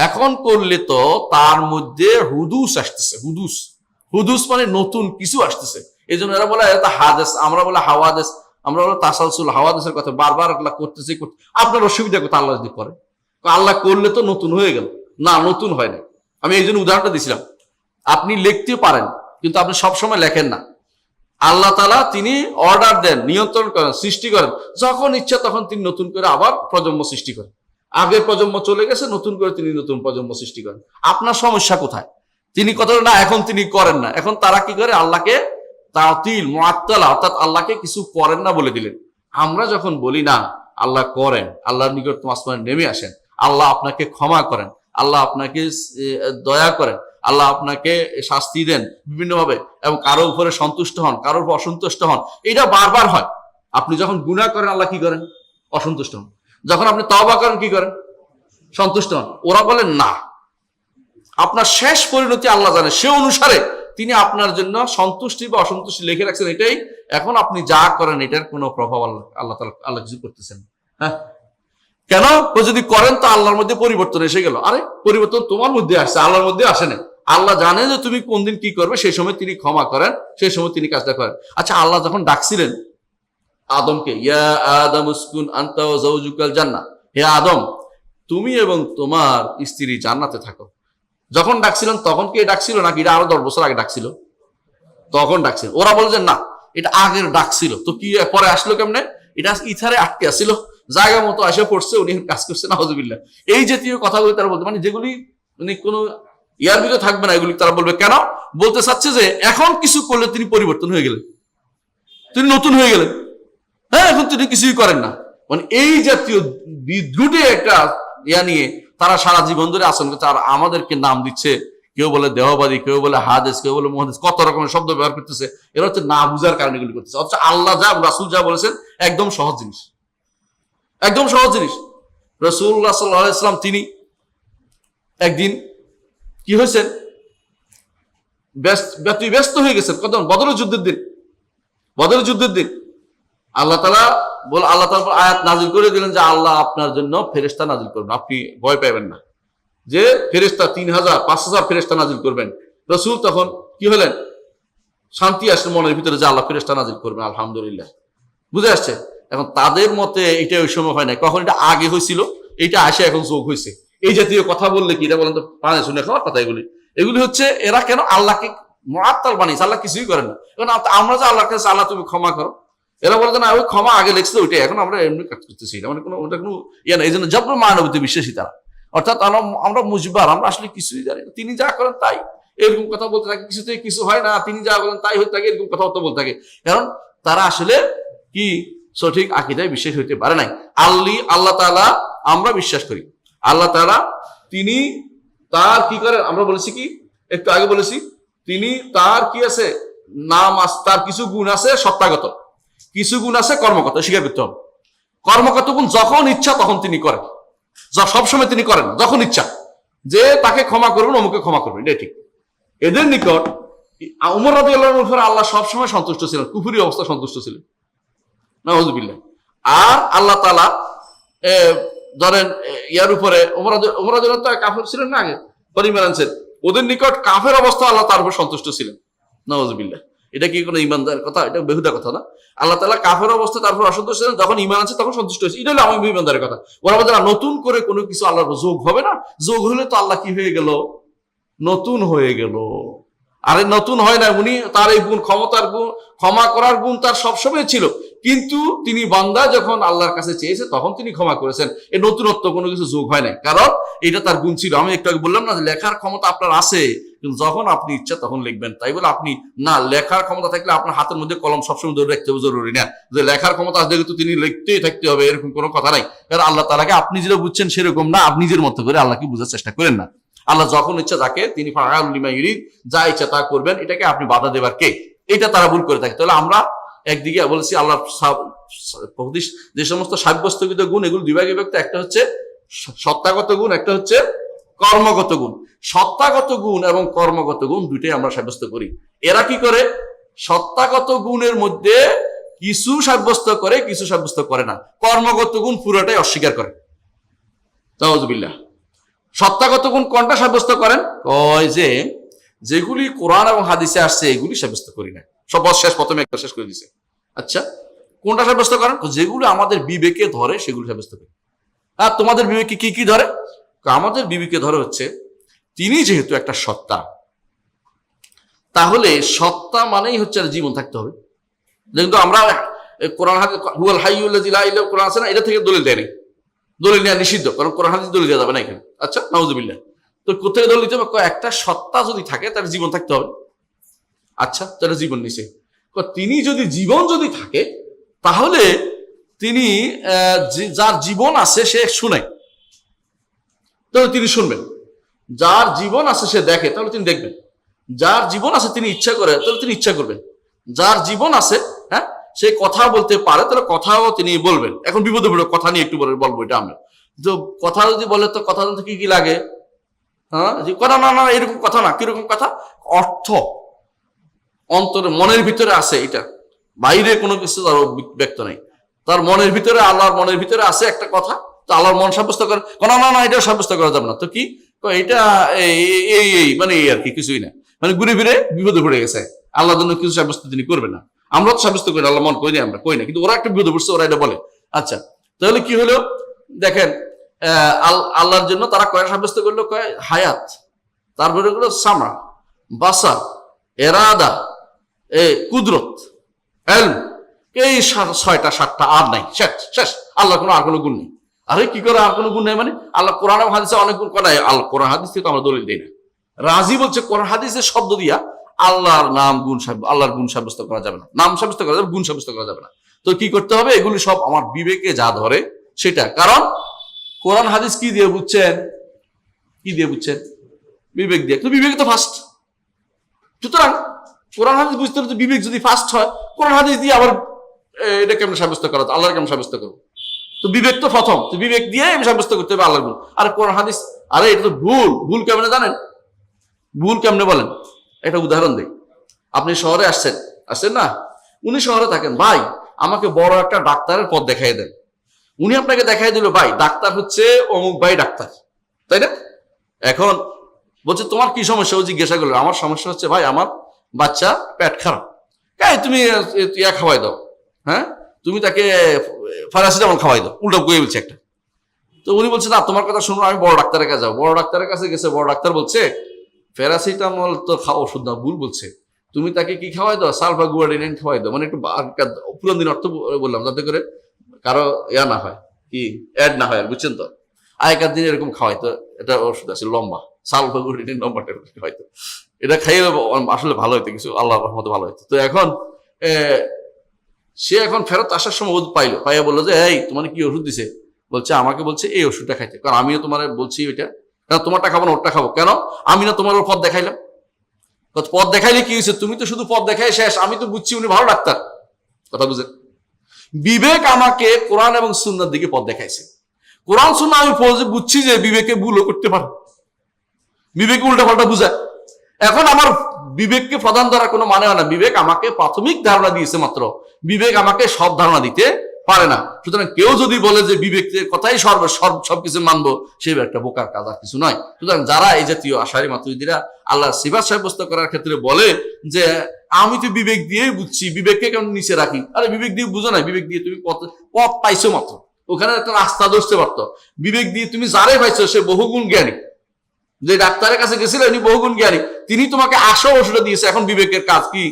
এখন করলে তো তার মধ্যে হুদুস আসতেছে, হুদুস মানে নতুন কিছু আসতেছে। এই জন্য এরা বলে এটা হাদেস, আমরা বলে হাওয়াদেস, আমরা বলে তাসালসুল, হাওয়াদেসের কথা বারবার আল্লাহ করতেছে। আপনার অসুবিধা কথা আল্লাহ যদি করে, আল্লাহ করলে তো নতুন হয়ে গেল না, নতুন হয় না। আমি এই জন্য উদাহরণটা দিছিলাম। আপনি লিখতে পারেন, কিন্তু আপনি সবসময় লেখেন না। আল্লাহ তাআলা তিনি অর্ডার দেন, নিয়ন্ত্রণ করেন, সৃষ্টি করেন, যখন ইচ্ছা তখন তিনি নতুন করে আবার প্রজন্ম সৃষ্টি করেন। আগের প্রজন্ম চলে গেছে, নতুন করে তিনি নতুন প্রজন্ম সৃষ্টি করেন। আপনার সমস্যা কোথায়? তিনি কত না এখন তিনি করেন না। এখন তারা কি করে? আল্লাহকে তাতিল, মুআত্তালা, অর্থাৎ আল্লাহকে কিছু করেন না বলে দিলেন। আমরা যখন বলি না আল্লাহ করেন, আল্লাহর নিকট আসমানে নেমে আসেন, আল্লাহ আপনাকে ক্ষমা করেন, আল্লাহ আপনাকে দয়া করেন, আল্লাহ আপনাকে শাস্তি দেন বিভিন্নভাবে, এবং কারো উপরে সন্তুষ্ট হন, কারোর উপর অসন্তুষ্ট হন, এটা বারবার হয়। আপনি যখন গুনাহ করেন আল্লাহ কি করেন? অসন্তুষ্ট হন। যখন আপনি তওবা করেন কি করেন? সন্তুষ্ট হন। ওরা বলেন না, আপনার শেষ পরিণতি আল্লাহ জানে, সে অনুসারে তিনি আপনার জন্য সন্তুষ্টি বা অসন্তুষ্টি লিখে রাখছেন, এটাই। এখন আপনি যা করেন এটার কোনো প্রভাব আল্লাহ কিছু করতেছেন। হ্যাঁ, কেন? যদি করেন তো আল্লাহর মধ্যে পরিবর্তন এসে গেল। আরে পরিবর্তন তোমার মধ্যে আসছে, আল্লাহর মধ্যে আসে না। আল্লাহ জানে যে তুমি কোন দিন কি করবে, সেই সময় তিনি ক্ষমা করেন, সেই সময় তিনি কাজটা করেন। আচ্ছা, আল্লাহ যখন ডাকছিলেন আদমকে, ইয়া আদম উসকুন আনতা ওয়া যাওজুকাল জান্নাহ, হে আদম তুমি এবং তোমার স্ত্রী জান্নাতে থাকো, যখন ডাকছিলেন তখন কি ডাকছিল নাকি এটা আরো 10 বছর আগে ডাকছিল? তখন ডাকছিল। ওরা বলে যে না, এটা আগের ডাকছিল, তো কি পরে আসলো কেমনে? এটা ইথারে আটকে আসছিল, জায়গা মতো এসে পড়ছে, উনি কাজ করছে। নাউযুবিল্লাহ। এই জাতীয় কথাগুলি তারা বলতে, মানে যেগুলি মানে কোনো ইয়ার ভিতরে থাকবে না, এগুলি তারা বলবে। কেন বলতে চাচ্ছে? যে এখন কিছু করলে তিনি পরিবর্তন হয়ে গেলেন, তিনি নতুন হয়ে গেলেন। হ্যাঁ, এখন তিনি কিছুই করেন না। মানে এই জাতীয় বিদ্রুটে একটা ইয়া নিয়ে তারা সারা জীবন ধরে আচরণ করছে। আর আমাদেরকে নাম দিচ্ছে, কেউ বলে দেহবাদী, কেউ বলে হাদিস, কেউ বলে মুহাদ্দিস, কত রকমের শব্দ ব্যবহার করতেছে। এরা হচ্ছে না বুঝার কারণে এগুলি করতেছে। অথচ আল্লাহ যা, রাসূল যা বলেছেন একদম সহজ জিনিস, একদম সহজ জিনিস। রাসূলুল্লাহ সাল্লাল্লাহু আলাইহি ওয়াসাল্লাম তিনি একদিন কি হয়েছেন, ব্যস্ত হয়ে গেছেন। কত? বদরের যুদ্ধের দিন। বদরের যুদ্ধের দিন আল্লাহ তাআলা আয়াত নাজিল করে দিলেন যে আল্লাহ আপনার জন্য ফেরেশতা নাজিল করবেন, আপনি ভয় পাবেন না। যে ফেরেশতা 3000 5000 ফেরেশতা নাজিল করবেন। রাসূল তখন কি হলেন? শান্তি আসছে মনের ভিতরে যে আল্লাহ ফেরেশতা নাজিল করবেন, আলহামদুলিল্লাহ। বুঝে আসছে? এখন তাদের মতে এটা ওই সময় হয় না, কখন এটা আগে হয়েছিল, এটা আসে এখন যোগ হয়েছে। এই জাতীয় কথা বললে কি এটা বলেন তো, পানে শুনে খাওয়ার কথা এগুলি। এগুলি হচ্ছে এরা কেন আল্লাহকে মুআত্তাল বানিয়েছে, আল্লাহ কিছুই করেন না। এখন আমরা যে আল্লাহর কাছে আল্লাহ তুমি ক্ষমা করো, এরা বলে না ওই ক্ষমা আগে লেখছে ওইটাই, এখন আমরা এমনি কাজ করতেছি, এটা মানে কোনো ওটা কোনো ইয়ে না। এই জন্য জবর মানবীতে বিশ্বাসী তারা, অর্থাৎ আমরা মুজবার, আমরা আসলে কিছুই জানি না, তিনি যা করেন তাই, এরকম কথা বলতে থাকে। কিছুতেই কিছু হয় না, তিনি যা বলেন তাই হতে থাকে, এরকম কথাবার্তা বলতে থাকে। কারণ তারা আসলে কি সঠিক আকীদায় বিশ্বাস হইতে পারে নাই। আল্লাহ তাআলা আমরা বিশ্বাস করি, আল্লাহ তাআলা তিনি তার কি করেন, আমরা বলেছি কি একটু আগে বলেছি, তিনি তার কি আছে নাম আছে, তার কিছু গুণ আছে সত্তাগত, কিছু গুণ আছে কর্মগত, স্বীকার করতে হবে। কর্মগত গুণ যখন ইচ্ছা তখন তিনি করেন, সবসময় তিনি করেন যখন ইচ্ছা, যে তাকে ক্ষমা করবেন, অমুকে ক্ষমা করবেন, এটা ঠিক। এদের নিকট উমর রাদিয়াল্লাহু আনহুর উপর আল্লাহ সবসময় সন্তুষ্ট ছিলেন, কুফরি অবস্থা সন্তুষ্ট ছিলেন, নাউযুবিল্লাহ। আর আল্লাহ তাআলা ধরেন ইয়ার উপরে উমর রাদিয়াল্লাহু তাআলা কাফের ছিলেন না, আগে পরিমাণ আনছেন, ওদের নিকট কাফের অবস্থা আল্লাহ তার উপর সন্তুষ্ট ছিলেন, নাউযুবিল্লাহ। এটা কি কোনো ইমানদার কথা? এটা বেহুদা কথা না। আল্লাহ তাআলা কাফের অবস্থা তারপর অসন্তুষ্ট ছিলেন, যখন ঈমান আছে তখন সন্তুষ্ট হয়েছে, এটা হলো আমি ইমানদারের কথা। ওরা বলে নতুন করে কোনো কিছু আল্লাহর যোগ হবে না, যোগ হলে তো আল্লাহ কি হয়ে গেল? নতুন হয়ে গেল। আরে নতুন হয় না, উনি তার এই গুণ, ক্ষমতার গুণ, ক্ষমা করার গুণ তার সবসময় ছিল, কিন্তু তিনি বান্দা যখন আল্লাহর কাছে চেয়েছে তখন তিনি ক্ষমা করেছেন। এই নতুনত্ব কোনো কিছু যোগ হয় নাই, কারণ এটা তার গুণ ছিল। আমি একটু আগে বললাম না যে লেখার ক্ষমতা আপনার আছে, কিন্তু যখন আপনি ইচ্ছা তখন লিখবেন। তাই বলে আপনি না, লেখার ক্ষমতা থাকলে আপনার হাতের মধ্যে কলম সবসময় ধরে রাখতে হবে জরুরি না, যে লেখার ক্ষমতা আছে যেহেতু তিনি লিখতেই থাকতে হবে, এরকম কোনো কথা নাই। কারণ আল্লাহ তাআলাকে আপনি যেটা বুঝছেন সেরকম না, আপনি নিজের মতো করে আল্লাহকে বোঝার চেষ্টা করেন না। আল্লাহ যখন ইচ্ছা যাকে তিনি ফাআলুল লিমা ইউরিদ, যা ইচ্ছা তা করবেন, এটাকে আপনি বাধা দেবার কে? এটা তারা ভুল করে থাকে। তাহলে আমরা একদিকে বলেছি আল্লাহ যে সমস্ত সাব্যস্তকৃত গুণ, এগুলো দুই ভাগে বিভক্ত, একটা হচ্ছে সত্তাগত গুণ, একটা হচ্ছে কর্মগত গুণ। সত্তাগত গুণ এবং কর্মগত গুণ দুইটাই আমরা সাব্যস্ত করি। এরা কি করে? সত্তাগত গুণের মধ্যে কিছু সাব্যস্ত করে, কিছু সাব্যস্ত করে না। কর্মগত গুণ পুরোটাই অস্বীকার করে। নাউযুবিল্লাহ। সত্তাগত গুণ কোনটা সাব্যস্ত করেন? কয় যে যেগুলি কোরআন এবং হাদিসে আসছে এগুলি সাব্যস্ত করি না। সব শেষ, প্রথমে একটা শেষ করে দিছে। আচ্ছা, কোনটা সাব্যস্ত করেন? যেগুলো আমাদের বিবেকে ধরে সেগুলো সাব্যস্ত করি। আর তোমাদের বিবেকে কি কি ধরে? আমাদের বিবেকে ধরে হচ্ছে তিনি যেহেতু একটা সত্তা, তাহলে সত্তা মানেই হচ্ছে জীবন থাকতে হবে। কিন্তু আমরা কোরআন হাদিস হুয়াল হাইয়ুল্লাযী লা ইলাহা কোরআন আছে না, এটা থেকে দলিল দেয়নি, দলিল নেওয়া নিষিদ্ধ, কারণ কোরআন হাদিস দলিল দেওয়া যাবে না এখানে। আচ্ছা, নাউযুবিল্লাহ। তো কোথায় দলিল দিতে হবে? একটা সত্তা যদি থাকে তার জীবন থাকতে হবে। আচ্ছা, তাহলে জীবন নিছে, তিনি যদি জীবন যদি থাকে তাহলে তিনি যার জীবন আছে সে শুনে, তাহলে তিনি শুনবেন। যার জীবন আছে সে দেখে, তাহলে তিনি দেখবেন। যার জীবন আছে তিনি ইচ্ছা করে, তাহলে তিনি ইচ্ছা করবেন। যার জীবন আছে, হ্যাঁ, সে কথা বলতে পারে, তাহলে কথাও তিনি বলবেন। এখন বিপদে পড়ে কথা নিয়ে একটু বলবো এটা আমরা। তো কথা যদি বলে তো কথা বলতে কি কি লাগে? হ্যাঁ, যে কথা না না এরকম কথা না, কিরকম কথা? অর্থ অন্তরে মনের ভিতরে আছে, এটা বাইরে কোনো কিছু তার ব্যক্ত নেই, তার মনের ভিতরে, আল্লাহর মনের ভিতরে আছে একটা কথা, তো আল্লাহর মন সাব্যস্ত করে না না এটা সাব্যস্ত করা যাবে না। তো কি এটা এই মানে এই আর কি, কিছুই না, মানে ঘুরে ফিরে বিপদে পড়ে গেছে, আল্লাহর জন্য কিছু সাব্যস্ত তিনি করবে না। আমরা তো সাব্যস্ত করি, আল্লাহ মন করি না, আমরা কই না, কিন্তু ওরা একটা বিপদে পড়ছে, ওরা এটা বলে। আচ্ছা, তাহলে কি হলো দেখেন, আল্লাহর জন্য তারা কয় সাব্যস্ত করলো, কয় হায়াত, তারপরে হলো সামা, বাসা, এরাদা, কুদরত, এলম, এই 6টা 7টা, আর নাই, শেষ। আল্লাহ আর কোনো গুণ নেই। আরে কি করে আর কোনো গুণ নেই? মানে আল্লাহ কোরআন এবং হাদিসে অনেক গুণ করায়, আল্লাহ কোরআন হাদিস থেকে আমরা দলিল দিই না। রাজি বলছে কোরআন হাদিসের শব্দ দিয়া আল্লাহর নাম গুণ, আল্লাহর গুণ সাব্যস্ত করা যাবে না, নাম সাব্যস্ত করা যাবে, গুণ সাব্যস্ত করা যাবে না। তো কি করতে হবে? এগুলি সব আমার বিবেকে যা ধরে সেটা, কারণ কোরআন হাদিস কি দিয়ে বুঝছেন? কি দিয়ে বুঝছেন? বিবেক দিয়ে। তো বিবেক তো ফার্স্ট, সুতরাং কোরআন হাদিস বুঝতে হলে বিবেক যদি ফার্স্ট হয়, কোরআন হাদিস দিয়ে আবার এটা কেমন সাব্যস্ত করা, আল্লাহর কেমন সাব্যস্ত করবো? তো বিবেক তো প্রথম, তো বিবেক দিয়ে আমি সাব্যস্ত করতে হবে আল্লাহর গুণ। আর কোরআন হাদিস, আরে এটা তো ভুল কেমনে জানেন? ভুল কেমনে বলেন? একটা উদাহরণ দিই। আপনি শহরে আসছেন না, উনি শহরে থাকেন, ভাই আমাকে বড় একটা ডাক্তারের পদ দেখাই দেন। উনি আপনাকে দেখাই দিল, ভাই ডাক্তার হচ্ছে অমুক ভাই ডাক্তার, তাই না? এখন বলছে তোমার কি সমস্যা? ও জিজ্ঞাসা করলো, আমার সমস্যা হচ্ছে ভাই আমার বাচ্চা পেট খারাপ। তুমি ইয়া খাওয়াই দাও, হ্যাঁ তুমি তাকে প্যারাসিটামল খাওয়াই দাও, উল্টো করে বলছে একটা। তো উনি বলছে না, তোমার কথা শুনো, আমি বড় ডাক্তারের কাছে যাবো। বড় ডাক্তারের কাছে গেছে, বড় ডাক্তার বলছে প্যারাসিটামল তো ওষুধ না, ভুল বলছে, তুমি তাকে কি খাওয়াই দাও, সালফাগুয়ারিন খাওয়াই দাও। মানে একটু পুরান দিন অর্থ বললাম যাতে করে কারো ইয়া না হয়, কি অ্যাড না হয়, বুঝছেন তো? আগেকার দিনে এরকম খাওয়াইতো, এটা ওষুধ আছে লম্বা, সালফাগুয়ারিন লম্বাটা হয়তো, এটা খাইয়ে আসলে ভালো হইতো, কিছু আল্লাহ রহমতে ভালো হইতো। তো এখন সে এখন ফেরত আসার সময় ওষুধ পাইয়া বললো যে এই তোমার কি ওষুধ দিছে? বলছে আমাকে বলছে এই ওষুধটা খাইতে, কারণ আমিও তোমার বলছি ওইটা, কারণ তোমারটা খাবো না ওরটা খাবো। কেন? আমি না তোমার ওর পথ দেখাইলাম। পথ দেখাইলে কি হয়েছে? তুমি তো শুধু পথ দেখাই শেষ, আমি তো বুঝছি উনি ভালো ডাক্তার। কথা বুঝেন? বিবেক আমাকে কোরআন এবং সুন্নাহর দিকে পথ দেখাইছে। কোরআন সুন্নাহ আমি বুঝছি যে বিবেকে ভুলও করতে পারে, বিবেকে উল্টা পাল্টা বুঝায়। এখন আমার বিবেককে প্রধান ধরার কোনো মানে হয় না। বিবেক আমাকে প্রাথমিক ধারণা দিয়েছে মাত্র, বিবেক আমাকে সব ধারণা দিতে পারে না। সুতরাং কেউ যদি বলে যে বিবেকের কথাই সবকিছু মানবো, সে একটা বোকার কাজ, আর কিছু নয়। সুতরাং যারা এই জাতীয় আশারি মাতুরিদিরা আল্লাহর সিফাত সাব্যস্ত করার ক্ষেত্রে বলে যে আমি তো বিবেক দিয়েই বুঝছি, বিবেককে কেমন নিচে রাখি, আরে বিবেক দিয়ে বুঝো না, বিবেক দিয়ে তুমি পথ পাইছো মাত্র, ওখানে একটা রাস্তা ধরতে পারতো। বিবেক দিয়ে তুমি যারে পাইছো সে বহুগুণ জ্ঞানী, যে ডাক্তারের কাছে গেছিল উনি বহুগুণ জ্ঞানী, তিনি তোমাকে আসো ওষুধটা দিয়েছে। এখন বিবেকের কাজ কি?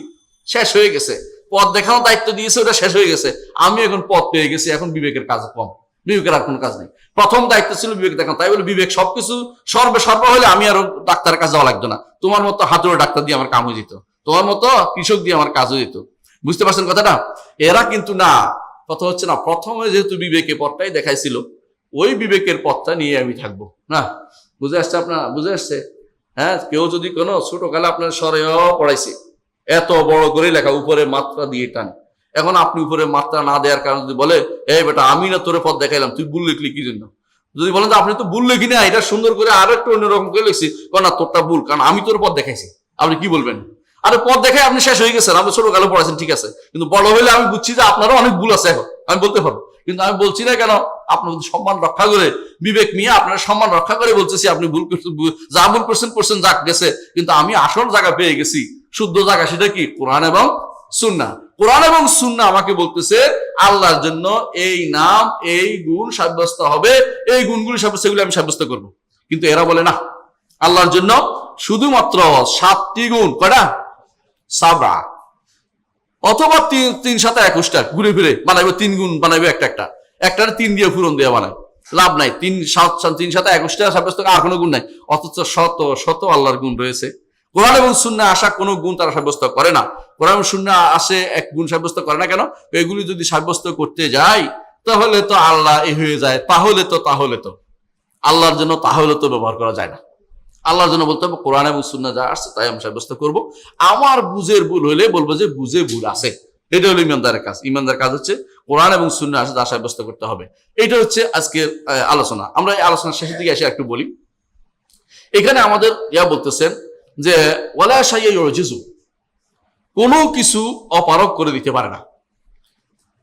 শেষ হয়ে গেছে। পথ দেখানোর দায়িত্ব দিয়েছে, ওটা শেষ হয়ে গেছে। আমি এখন পথ পেয়ে গেছি, এখন বিবেকের কাজ কম, বিবেকের আর কোনো কাজ নেই। প্রথম দায়িত্ব ছিল বিবেক দেখানো, তাই বলে বিবেক সবকিছু সর্ব হলে আমি আরো ডাক্তারের কাছে যাওয়া লাগতো না। তোমার মতো হাতুড়ে ডাক্তার দিয়ে আমার কাম হয়ে যেত, তোমার মতো কৃষক দিয়ে আমার কাজ হয়ে যেত। বুঝতে পারছেন কথাটা? এরা কিন্তু না, কথা হচ্ছে না, প্রথমে যেহেতু বিবেকের পথটাই দেখাইছিল, ওই বিবেকের পথটা নিয়ে আমি থাকবো না। বুঝে আসছে আপনার? বুঝে আসছে? হ্যাঁ, কেউ যদি কোনো ছোটকালে আপনার স্বরে পড়াইছে, এত বড় করে লেখা, উপরে মাত্রা দিয়ে টান, এখন আপনি উপরে মাত্রা না দেওয়ার কারণে যদি বলে এই বেটা আমি না তোরে পথ দেখাইলাম, তুই ভুল লিখলি কি জন্য? যদি বলেন যে আপনি তো ভুল লিখি না, এটা সুন্দর করে আরো একটু অন্যরকম করে লিখছি, না তোরটা ভুল, কারণ আমি তোর পথ দেখাইছি, আপনি কি বলবেন? আরে পথ দেখাই আপনি শেষ হয়ে গেছেন, আপনি ছোটকালে পড়াইছেন, ঠিক আছে, কিন্তু বড় হইলে আমি বুঝছি যে আপনারও অনেক ভুল আছে, এখন আমি বলতে পারবো। কিন্তু আমি বলছি না কেন? আপনার সম্মান রক্ষা করে, বিবেক নিয়ে আপনার সম্মান রক্ষা করে বলতেছি আপনি ভুল করছেন, যা ভুল করছেন যাক গেছে, কিন্তু আমি আসল জায়গা পেয়ে গেছি, শুদ্ধ জায়গা। সেটা কি? কোরআন এবং সুন্নাহ। কোরআন এবং সুন্নাহ আমাকে বলতেছে আল্লাহর জন্য এই নাম, এই গুণ সাব্যস্ত হবে, এই গুণগুলি সেগুলি আমি সাব্যস্ত করব। কিন্তু এরা বলে না, আল্লাহর জন্য শুধুমাত্র 7টি গুণ, কয়টা? 7, অথবা 3 7 21টা ঘুরে ফিরে বানাইবো, 3 গুণ বানাইবো, একটা 3 দিয়ে পূরণ দিয়ে বানাই, লাভ নাই। 3 7 21টা সাব্যস্ত, আর কোনো গুণ নাই। অথচ শত আল্লাহর গুণ রয়েছে। কোরআন এবং সুন্নাহ আসা কোনো গুণ তারা সাব্যস্ত করে না। কোরআন এবং সুন্নাহ আসে এক গুণ সাব্যস্ত করে না কেন? এগুলি যদি সাব্যস্ত করতে যাই তাহলে তো আল্লাহ হয়ে যায়, তাহলে তো আল্লাহর জন্য তাহলে তো ব্যবহার করা যায় না। আল্লাহর জন্য বলতে হবে কোরআন এবং সুন্নাহ যা আসছে তাই আমি সাব্যস্ত করবো। আমার বুঝের ভুল হলে বলবো যে বুঝে ভুল আছে, এটা হলো ইমানদারের কাজ। ইমানদারের কাজ হচ্ছে কোরআন এবং সুন্নাহ সাথে সাব্যস্ত করতে হবে। এটা হচ্ছে আজকের আলোচনা। আমরা এই আলোচনার শেষের দিকে এসে একটু বলি। এখানে আমাদের বলতেছেন যে ওয়ালা শাইয়া ইউজিজু, কোনো কিছু অপারগ করে দিতে পারে না।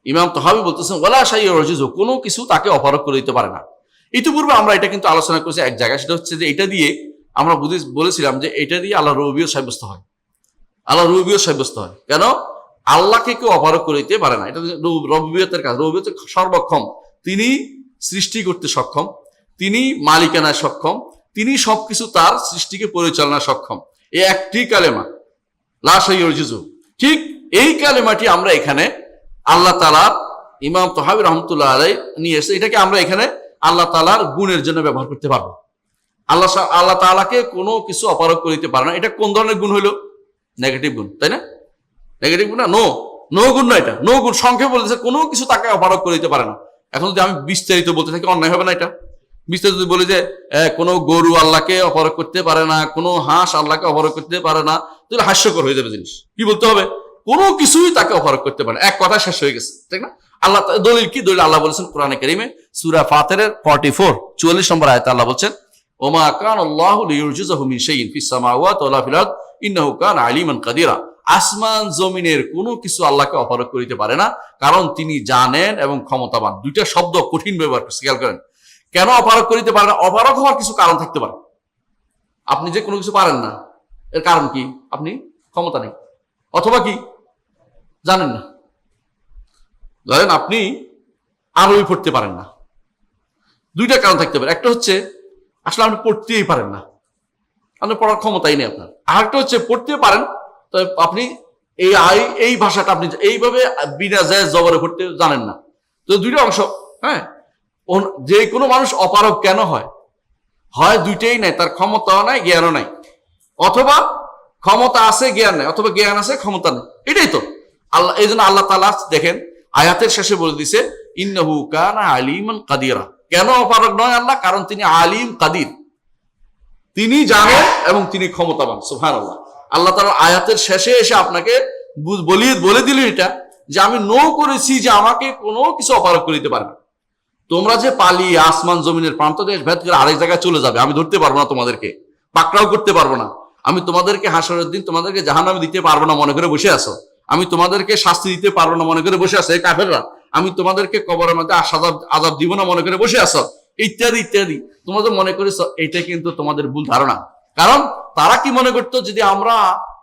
ইমাম তাহাবী বলতেছেন ওয়ালা শাইয়া ইউজিজু, কোনো কিছু তাকে অপারগ করে দিতে পারে না। ইতিপূর্বে আমরা এটা কিন্তু আলোচনা করেছি এক জায়গায়, সেটা হচ্ছে যে এটা দিয়ে আমরা বলেছিলাম যে এটা দিয়ে আল্লাহ রুবুবিয়ত সাব্যস্ত হয়। আল্লাহ রুবুবিয়ত সাব্যস্ত হয় কেন? আল্লাহকে কেউ অপারগ করে দিতে পারে না। এটা রুবুবিয়তের কাজ। রুবুবিয়ত সর্বক্ষম, তিনি সৃষ্টি করতে সক্ষম, তিনি মালিকানায় সক্ষম, তিনি সবকিছু তার সৃষ্টিকে পরিচালনা সক্ষম। এই একটি কালেমা লা শাইয়া ইউজিজু। ঠিক এই কালেমাটি আমরা এখানে আল্লাহ তাআলার, ইমাম তাহাবী রাহমাতুল্লাহ আলাইহি নিয়ে এসে এটাকে আমরা এখানে আল্লাহ তাআলার গুণের জন্য ব্যবহার করতে পারবো। আল্লাহ তাআলাকে কোনো কিছু অপারগ করে দিতে পারে না। এটা কোন ধরনের গুণ হইলো? নেগেটিভ গুণ, তাই না? নেগেটিভ গুণ না, নো গুণ না, এটা নো গুণ। সংক্ষেপে বলতেছে কোনো কিছু তাকে অপারগ করে দিতে পারে না। এখন যদি আমি বিস্তারিত বলতে থাকি অন্যায় হবে না? এটা বিস্তারিত যদি বলি যে কোনো গরু আল্লাহকে অপারগ করতে পারে না, কোনো হাঁস আল্লাহকে অপারগ করতে পারে না, তাহলে হাস্যকর হয়ে যাবে জিনিস। কি বলতে হবে? কোনো কিছুই তাকে অপারগ করতে পারে না। এক কথা শেষ হয়ে গেছে, ঠিক না? আল্লাহ দলিল কি? দলিল আল্লাহ বলেছেন কোরআনে কারীমে সূরা ফাতিরের 44 নম্বর আয়াতে আল্লাহ বলছেন ওমা কানাল্লাহু লিইউজিজাহু মিন শাইইন ফিস সামাওয়াতি ওয়ালা ফিল আরদ ইন্নাহু কানা আলিমান কাদিরা। আসমান জমিনের কোনো কিছু আল্লাহকে অপারগ করিতে পারে না, কারণ তিনি জানেন এবং ক্ষমতাবান। দুইটা শব্দ কঠিন ব্যবহার করছে, খেয়াল করেন। কেন অপারগ করিতে পারে না? অপারগ হওয়ার কিছু কারণ থাকতে পারে। আপনি যে কোনো কিছু পারেন না, এর কারণ কি? আপনি ক্ষমতা নেই, অথবা কি জানেন না। ধরেন আপনি আরবি পড়তে পারেন না, দুইটা কারণ থাকতে পারে। একটা হচ্ছে আসলে আপনি পড়তেই পারেন না, আপনার পড়ার ক্ষমতাই নেই আপনার। আর একটা হচ্ছে পড়তে পারেন, তো আপনি এই ভাষাটা আপনি এইভাবে বিনা জায়েজ জবরে পড়তে জানেন না। তো দুইটা অংশ। হ্যাঁ, যে কোনো মানুষ অপারগ কেন হয়? হয় দুইটাই নাই, তার ক্ষমতাও নাই, জ্ঞানও নাই, অথবা ক্ষমতা আছে জ্ঞান নাই, অথবা জ্ঞান আছে ক্ষমতা নেই। এটাই তো আল্লাহ। এই জন্য আল্লাহ তাআলা দেখেন আয়াতের শেষে বলে দিছে ইন্নাহু কানা আলিমান কাদিরা। কেন অপারগ নয় আল্লাহ? কারণ তিনি আলিম কাদির, তিনি জানেন এবং তিনি ক্ষমতাবান। সুবহানাল্লাহ। আল্লাহ তাআলা আয়াতের শেষে এসে আপনাকে বলে দিলেন এটা যে আমি নো করেছি যে আমাকে কোনো কিছু অপারগ করিতে পারে না। তোমরা যে পালিয়ে আসমান জমিনের প্রান্ত দেশ ভেদ করে আরেক জায়গায় চলে যাবে, আমি ধরতে পারবো না, তোমাদেরকে পাকড়াও করতে পারবো না। আমি তোমাদেরকে হাসরের দিন তোমাদেরকে জাহান্নামে দিতে পারবো না মনে করে বসে আছো। আমি তোমাদেরকে শাস্তি দিতে পারবো না মনে করে বসে আছো এই কাফেররা। আমি তোমাদেরকে কবরের মধ্যে আযাব দিব না মনে করে বসে আছো, ইত্যাদি ইত্যাদি। তোমাদের মনে করেছ, এটা কিন্তু তোমাদের ভুল ধারণা। কারণ তারা কি মনে করতো, যদি আমরা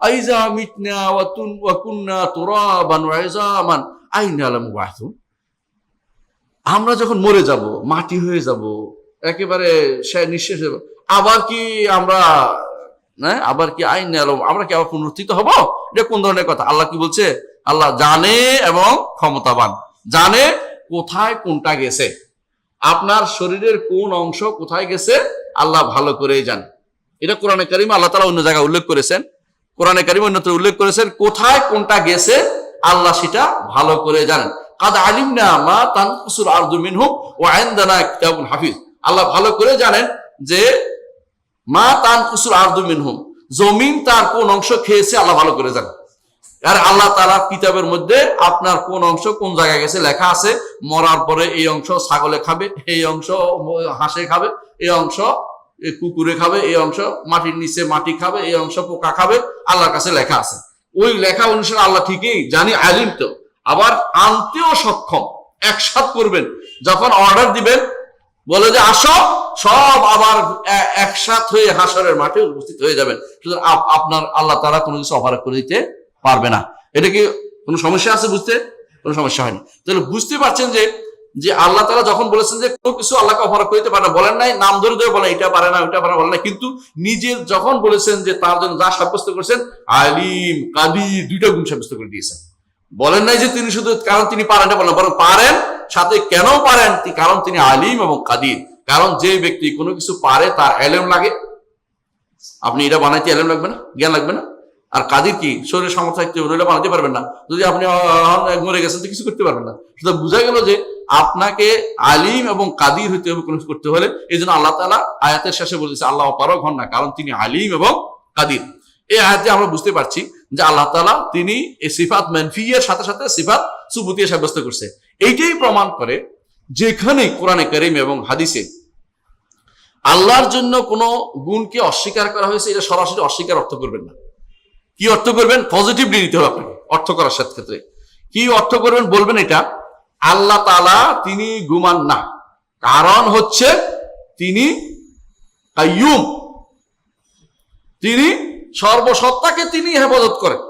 আইজা মিতনা ওয়া কুন্না তুরাবান ওয়া ইজামান আইনা লামুবাসুন, আমরা যখন মরে যাব, মাটি হয়ে যাব, একেবারে নিঃশেষ হয়ে যাব, আবার কি আমরা আমরা কি আবার পুনরুত্থিত হব? এটা কোন ধরনের কথা? আল্লাহ কি বলছে? আল্লাহ জানে এবং ক্ষমতাবান, জানে কোথায় কোনটা গেছে, আপনার শরীরের কোন অংশ কোথায় গেছে আল্লাহ ভালো করেই জানে। এটা কোরআনে কারিমে আল্লাহ তাআলা অন্য জায়গায় উল্লেখ করেছেন। কোরআনে কারিমে অন্যত্র উল্লেখ করেছেন কোথায় কোনটা গেছে আল্লাহ সেটা ভালো করে জানেন। কাদ আলিমনা মা তানকুসুল আরদু মিনহু ওয়া ইনদানা কিতাবুন হাফিজ। আল্লাহ ভালো করে জানেন যে মা তানকুসুল আরদু মিনহু, জমিন তার কোন অংশ খেয়েছে আল্লাহ ভালো করে জানেন। আর আল্লাহ তাআলা কিতাবের মধ্যে আপনার কোন অংশ কোন জায়গায় গেছে লেখা আছে। মরার পরে এই অংশ ছাগলে খাবে, এই অংশ হাঁসে খাবে, এই অংশ কুকুরে খাবে, এই অংশ মাটির নিচে মাটি খাবে, এই অংশ পোকা খাবে, আল্লাহর কাছে লেখা আছে। ওই লেখা অনুসারে আল্লাহ ঠিকই জানি, আলিম তো, আবার আনতেও সক্ষম। একসাথ করবেন, যখন অর্ডার দিবেন বলে যে আসো, সব আবার একসাথ হয়ে হাসরের মাঠে উপস্থিত হয়ে যাবেন। সুতরাং আপনার আল্লাহ তাআলা কোনো কিছু অপারগ করে দিতে পারবে না। এটা কি কোনো সমস্যা আছে? বুঝতে কোনো সমস্যা হয়নি। তাহলে বুঝতে পারছেন যে আল্লাহ তাআলা যখন বলেছেন যে কোনো কিছু আল্লাহকে অপারগ করতে পারে না, বলেন নাই নাম ধরে ধরে বলেন এটা পারে না ওটা পারে না, বলেন না। কিন্তু নিজে যখন বলেছেন যে তার জন্য যা সাব্যস্ত করেছেন আলিম কাদির, দুইটা গুণ সাব্যস্ত করে দিয়েছেন। বলেন নাই যে তিনি শুধু কারণ তিনি পারেন না, বলেন বরং পারেন, সাথে কেন পারেন? কারণ তিনি আলিম এবং কাদির। কারণ যে ব্যক্তি কোনো কিছু পারে তার ইলম লাগে। আপনি এটা বানাইতে ইলম লাগবে না, জ্ঞান লাগবে না। আর কাদির কি? শরীরের সামর্থ্য থাকতে হবে, নইলে বানাতে পারবেন না। যদি আপনি মরে গেছেন তো কিছু করতে পারবেন না। সুতরাং বোঝা গেল যে আপনাকে আলিম এবং কাদির হইতে হবে কোনো কিছু করতে হলে। এই জন্য আল্লাহ তাআলা আয়াতের শেষে বলেছে আল্লাহ অপারগ হন না, কারণ তিনি আলিম এবং কাদির। এই আয়াতে আমরা বুঝতে পারছি যে আল্লাহ তাআলা তিনি এই সিফাত মানফিয়ার সাথে সাথে সিফাত সুবুতিয়া সাব্যস্ত করছে। এইটাই প্রমাণ করে যেখানে কোরআনে কারীম এবং হাদিসে আল্লাহর জন্য কোনো গুণকে অস্বীকার করা হয়েছে, এটা সরাসরি অস্বীকার অর্থ করবেন না। কি অর্থ করবেন? পজিটিভলি নিতে হবে আপনাকে অর্থ করার ক্ষেত্রে। কি অর্থ করবেন বলবেন, এটা আল্লাহ তাআলা তিনি ঘুমান না, কারণ হচ্ছে তিনি কাইয়ুম, তিনি সর্বসত্তাকে তিনি হেফাজত করেন,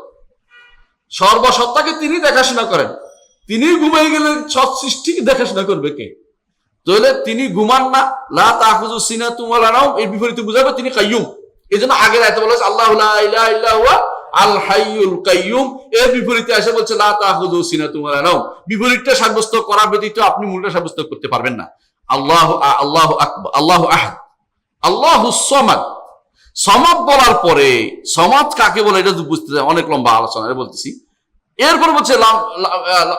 সর্বসত্তাকে তিনি দেখাশোনা করেন। তিনি ঘুমাই গেলে সব সৃষ্টিকে দেখাশোনা করবে কে? তাহলে তিনি ঘুমান না, লা তাখুযু সিনাতুন ওয়ালা নাওম, এর বিপরীতে বুঝাবে তিনি কাইয়ুম। এজন্য আগের আয়াতে বলা হয়েছে আল্লাহু লা ইলাহা ইল্লা হুয়া আল হাইয়ুল কাইয়ুম, এর বিপরীতে এসে বলছে লা তাখুযু সিনাতুন ওয়ালা নাওম। বিপরীতটা সাব্যস্ত করা ব্যতীত আপনি মূলটা সাব্যস্ত করতে পারবেন না। আল্লাহু আকবার, আল্লাহু আহাদ, আল্লাহুস সামাদ। সমাদ বলার পরে সমাদ কাকে বলে এটা বুঝতে অনেক লম্বা আলোচনা বলতেছি। এরপর বলছে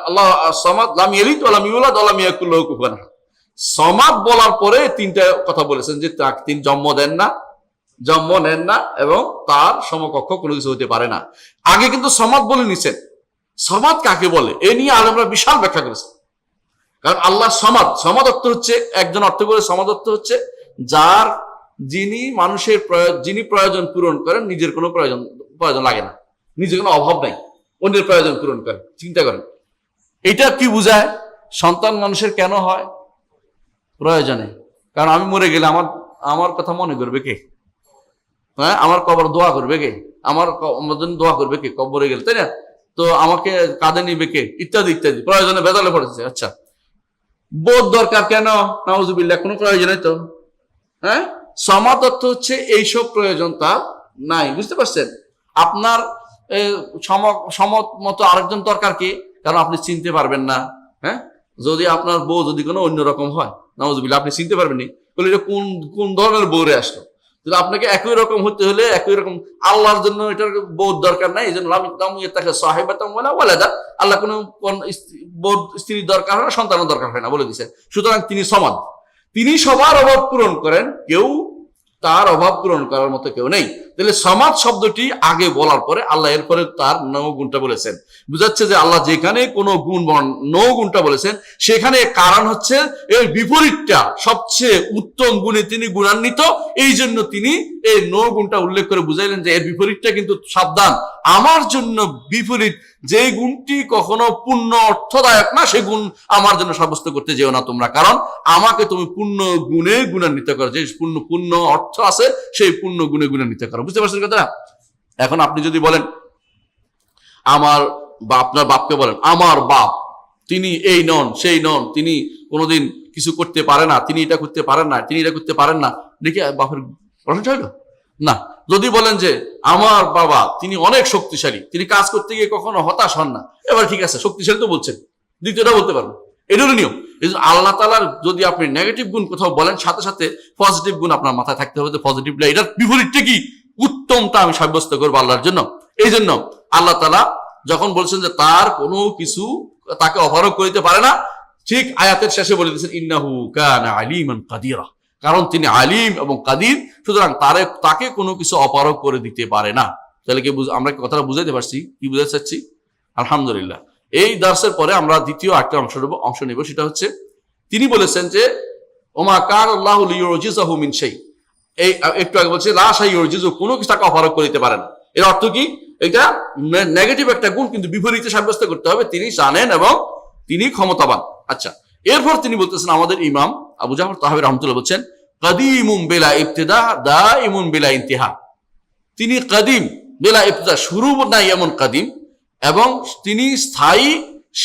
আল্লাহ সমাদ, লাম ইয়ালিদ ওয়া লাম ইউলাদ ওয়া লাম ইয়াকুল লাহু কুফুয়ান আহাদ। সমাদ বলার পরে তিনটা কথা বলেছেন যে তিনি জন্ম নেন না এবং তার সমকক্ষ কোনো কিছু হতে পারে না। আগে কিন্তু সমাদ বলে নিছেন। সমাদ কাকে বলে এ নিয়ে আলেমরা বিশাল ব্যাখ্যা করেছে। কারণ আল্লাহ সমাদ অর্থ হচ্ছে, একজন অর্থ করে সমাদ অর্থ হচ্ছে যার যিনি মানুষের যিনি প্রয়োজন পূরণ করেন, নিজের কোনো প্রয়োজন লাগে না, নিজের কোনো অভাব নাই, অন্যের প্রয়োজন পূরণ করেন। চিন্তা করেন এটা কি বুঝায়? সন্তান মানুষের কেন হয়? প্রয়োজনে। কারণ আমি মরে গেলে আমার কথা মনে করবে কে? হ্যাঁ, আমার কবর দোয়া করবে কে? আমার জন্য দোয়া করবে কে কবরে গেলে, তাই না? তো আমাকে কাঁধে নিবে কে? ইত্যাদি ইত্যাদি। প্রয়োজনে বেদালে পড়েছে। আচ্ছা, বোধ দরকার কেন? নাউজুবিল্লাহ, কোনো প্রয়োজনই তো। হ্যাঁ, সমাদ অর্থ হচ্ছে এইসব প্রয়োজন তার নাই। বুঝতে পারছেন? আপনার সমত মতো আরেকজন দরকার কি? কারণ আপনি চিনতে পারবেন না। হ্যাঁ, যদি আপনার বউ যদি কোনো অন্যরকম হয়, নাউজুবিল্লাহ, আপনি চিনতে পারবেন না, বলে এটা কোন ধরনের বউরে আসলো। যদি আপনাকে একই রকম হতে হলে একই রকম, আল্লাহর জন্য এটার বউ দরকার নাই। এই জন্য তাকে সাহেবাতাম ওয়ালাদা, আল্লাহ কোনো স্ত্রীর দরকার হয় না, সন্তানের দরকার হয় না বলে দিয়েছেন। সুতরাং তিনি সমাদ, তিনি সবার অভাব পূরণ করেন, কেউ তার অভাব পূরণ করার মতো কেউ নেই। তাহলে সমাদ শব্দটি আগে বলার পরে আল্লাহ এরপরে তার নৌ গুণটা বলেছেন। বুঝাচ্ছে যে আল্লাহ যেখানে কোনো গুণ নৌ গুণটা বলেছেন, সেখানে কারণ হচ্ছে এর বিপরীতটা সবচেয়ে উত্তম গুণে তিনি গুণান্বিত। এই জন্য তিনি এই নৌ গুণটা উল্লেখ করে বুঝাইলেন যে এর বিপরীতটা কিন্তু সাবধান, আমার জন্য বিপরীত যে গুণটি কখনো পূর্ণ অর্থদায়ক না, সে গুণ আমার জন্য সাব্যস্ত করতে যেও না তোমরা, কারণ আমাকে তুমি পূর্ণ গুণে গুণান্বিত করো। যে পূর্ণ অর্থ আছে সেই পূর্ণ গুণে গুণান্বিত করো। বুঝতে পারছেন কথাটা? এখন আপনি যদি বলেন আপনার বাপকে বলেন আমার বাপ তিনি এই নন সেই নন, তিনি কোনোদিন কিছু করতে পারে না, তিনি এটা করতে পারেন না, তিনি এটা করতে পারেন না, দেখি বাপের প্রশংসা হইল না। যদি বলেন যে আমার বাবা তিনি অনেক শক্তিশালী, তিনি কাজ করতে গিয়ে কখনো হতাশ হন না, এবার ঠিক আছে, শক্তিশালী তো বলছেন, দ্বিতীয়টা বলতে পারবেন, এটারও নিয়ম। এই জন্য আল্লাহ তাআলার যদি আপনি নেগেটিভ গুণ কোথাও বলেন, সাথে সাথে পজিটিভ গুণ আপনার মাথায় থাকতে হবে। পজিটিভটা এটার বিপরীতটা কি? উত্তমটা আমি সাব্যস্ত করবো আল্লাহর জন্য। এই জন্য আল্লাহ তাআলা যখন বলছেন যে তার কোনো কিছু তাকে অপারগ করিতে পারে না, ঠিক আয়াতের শেষে বলে দিয়েছেন ইন্নাহু কানা আলিমান কাদিরা, কারণ তিনি আলিম এবং কাদির, সুতরাং তাকে কোনো কিছু অপারগ করে দিতে পারে না। তাহলে কি আমরা কথাটা বুঝাইতে পারছি? কি বুঝাতে চাচ্ছি? আলহামদুলিল্লাহ। এই দার্সের পরে আমরা দ্বিতীয় একটা অংশ নেব, সেটা হচ্ছে তিনি বলেছেন যে ওমা কান আল্লাহু লিইউজিজাহু মিন শাই। এই একটু আগে বলছে লা শাই ইউজিজু, কোনো কিছু তাকে অপারগ করিতে পারে না। এর অর্থ কি? এটা নেগেটিভ একটা গুণ, কিন্তু বিপরীতে সাব্যস্ত করতে হবে তিনি জানেন এবং তিনি ক্ষমতাবান। আচ্ছা, এরপর তিনি বলতেছেন আমাদের ইমাম আবু জাফর তাহাবী রাহমাতুল্লাহ বলছেন কাদিমুম বিলা ইবতিদা দাইমুন বিলা ইনতিহা। তিনি কাদিম বিলা ইবতিদা, শুরু নাই এমন কাদিম, এবং তিনি স্থায়ী,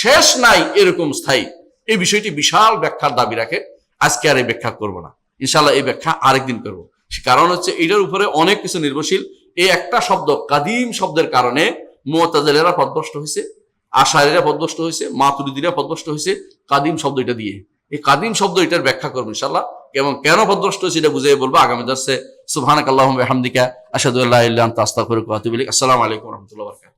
শেষ নাই এরকম স্থায়ী। এই বিষয়টি বিশাল ব্যাখ্যার দাবি রাখে। আজকে আর এই ব্যাখ্যা করব না, ইনশাআল্লাহ এই ব্যাখ্যা আরেকদিন করব। কারণ হচ্ছে এটার উপরে অনেক কিছু নির্ভরশীল। এই একটা শব্দ কাদিম শব্দের কারণে মুতাজিলারা পথভ্রষ্ট হয়েছে, আশারীরা পথভ্রষ্ট হয়েছে, মাতুরিদীরা পথভ্রষ্ট হয়েছে কাদিম শব্দ এটা দিয়ে। এই কাদিম শব্দ এটার ব্যাখ্যা করবো ইনশাআল্লাহ, এবং কেন পথভ্রষ্ট হয়েছে এটা বুঝিয়ে বলবো আগামী দার্সে। সুবহানাকাল্লাহুম্মা ওয়া বিহামদিকা আশহাদু আল্লা ইলাহা ইল্লা আনতা আস্তাগফিরুকা ওয়া আতুবু ইলাইক। আসসালামু আলাইকুম ওয়া রাহমাতুল্লাহি ওয়া বারাকাতুহু।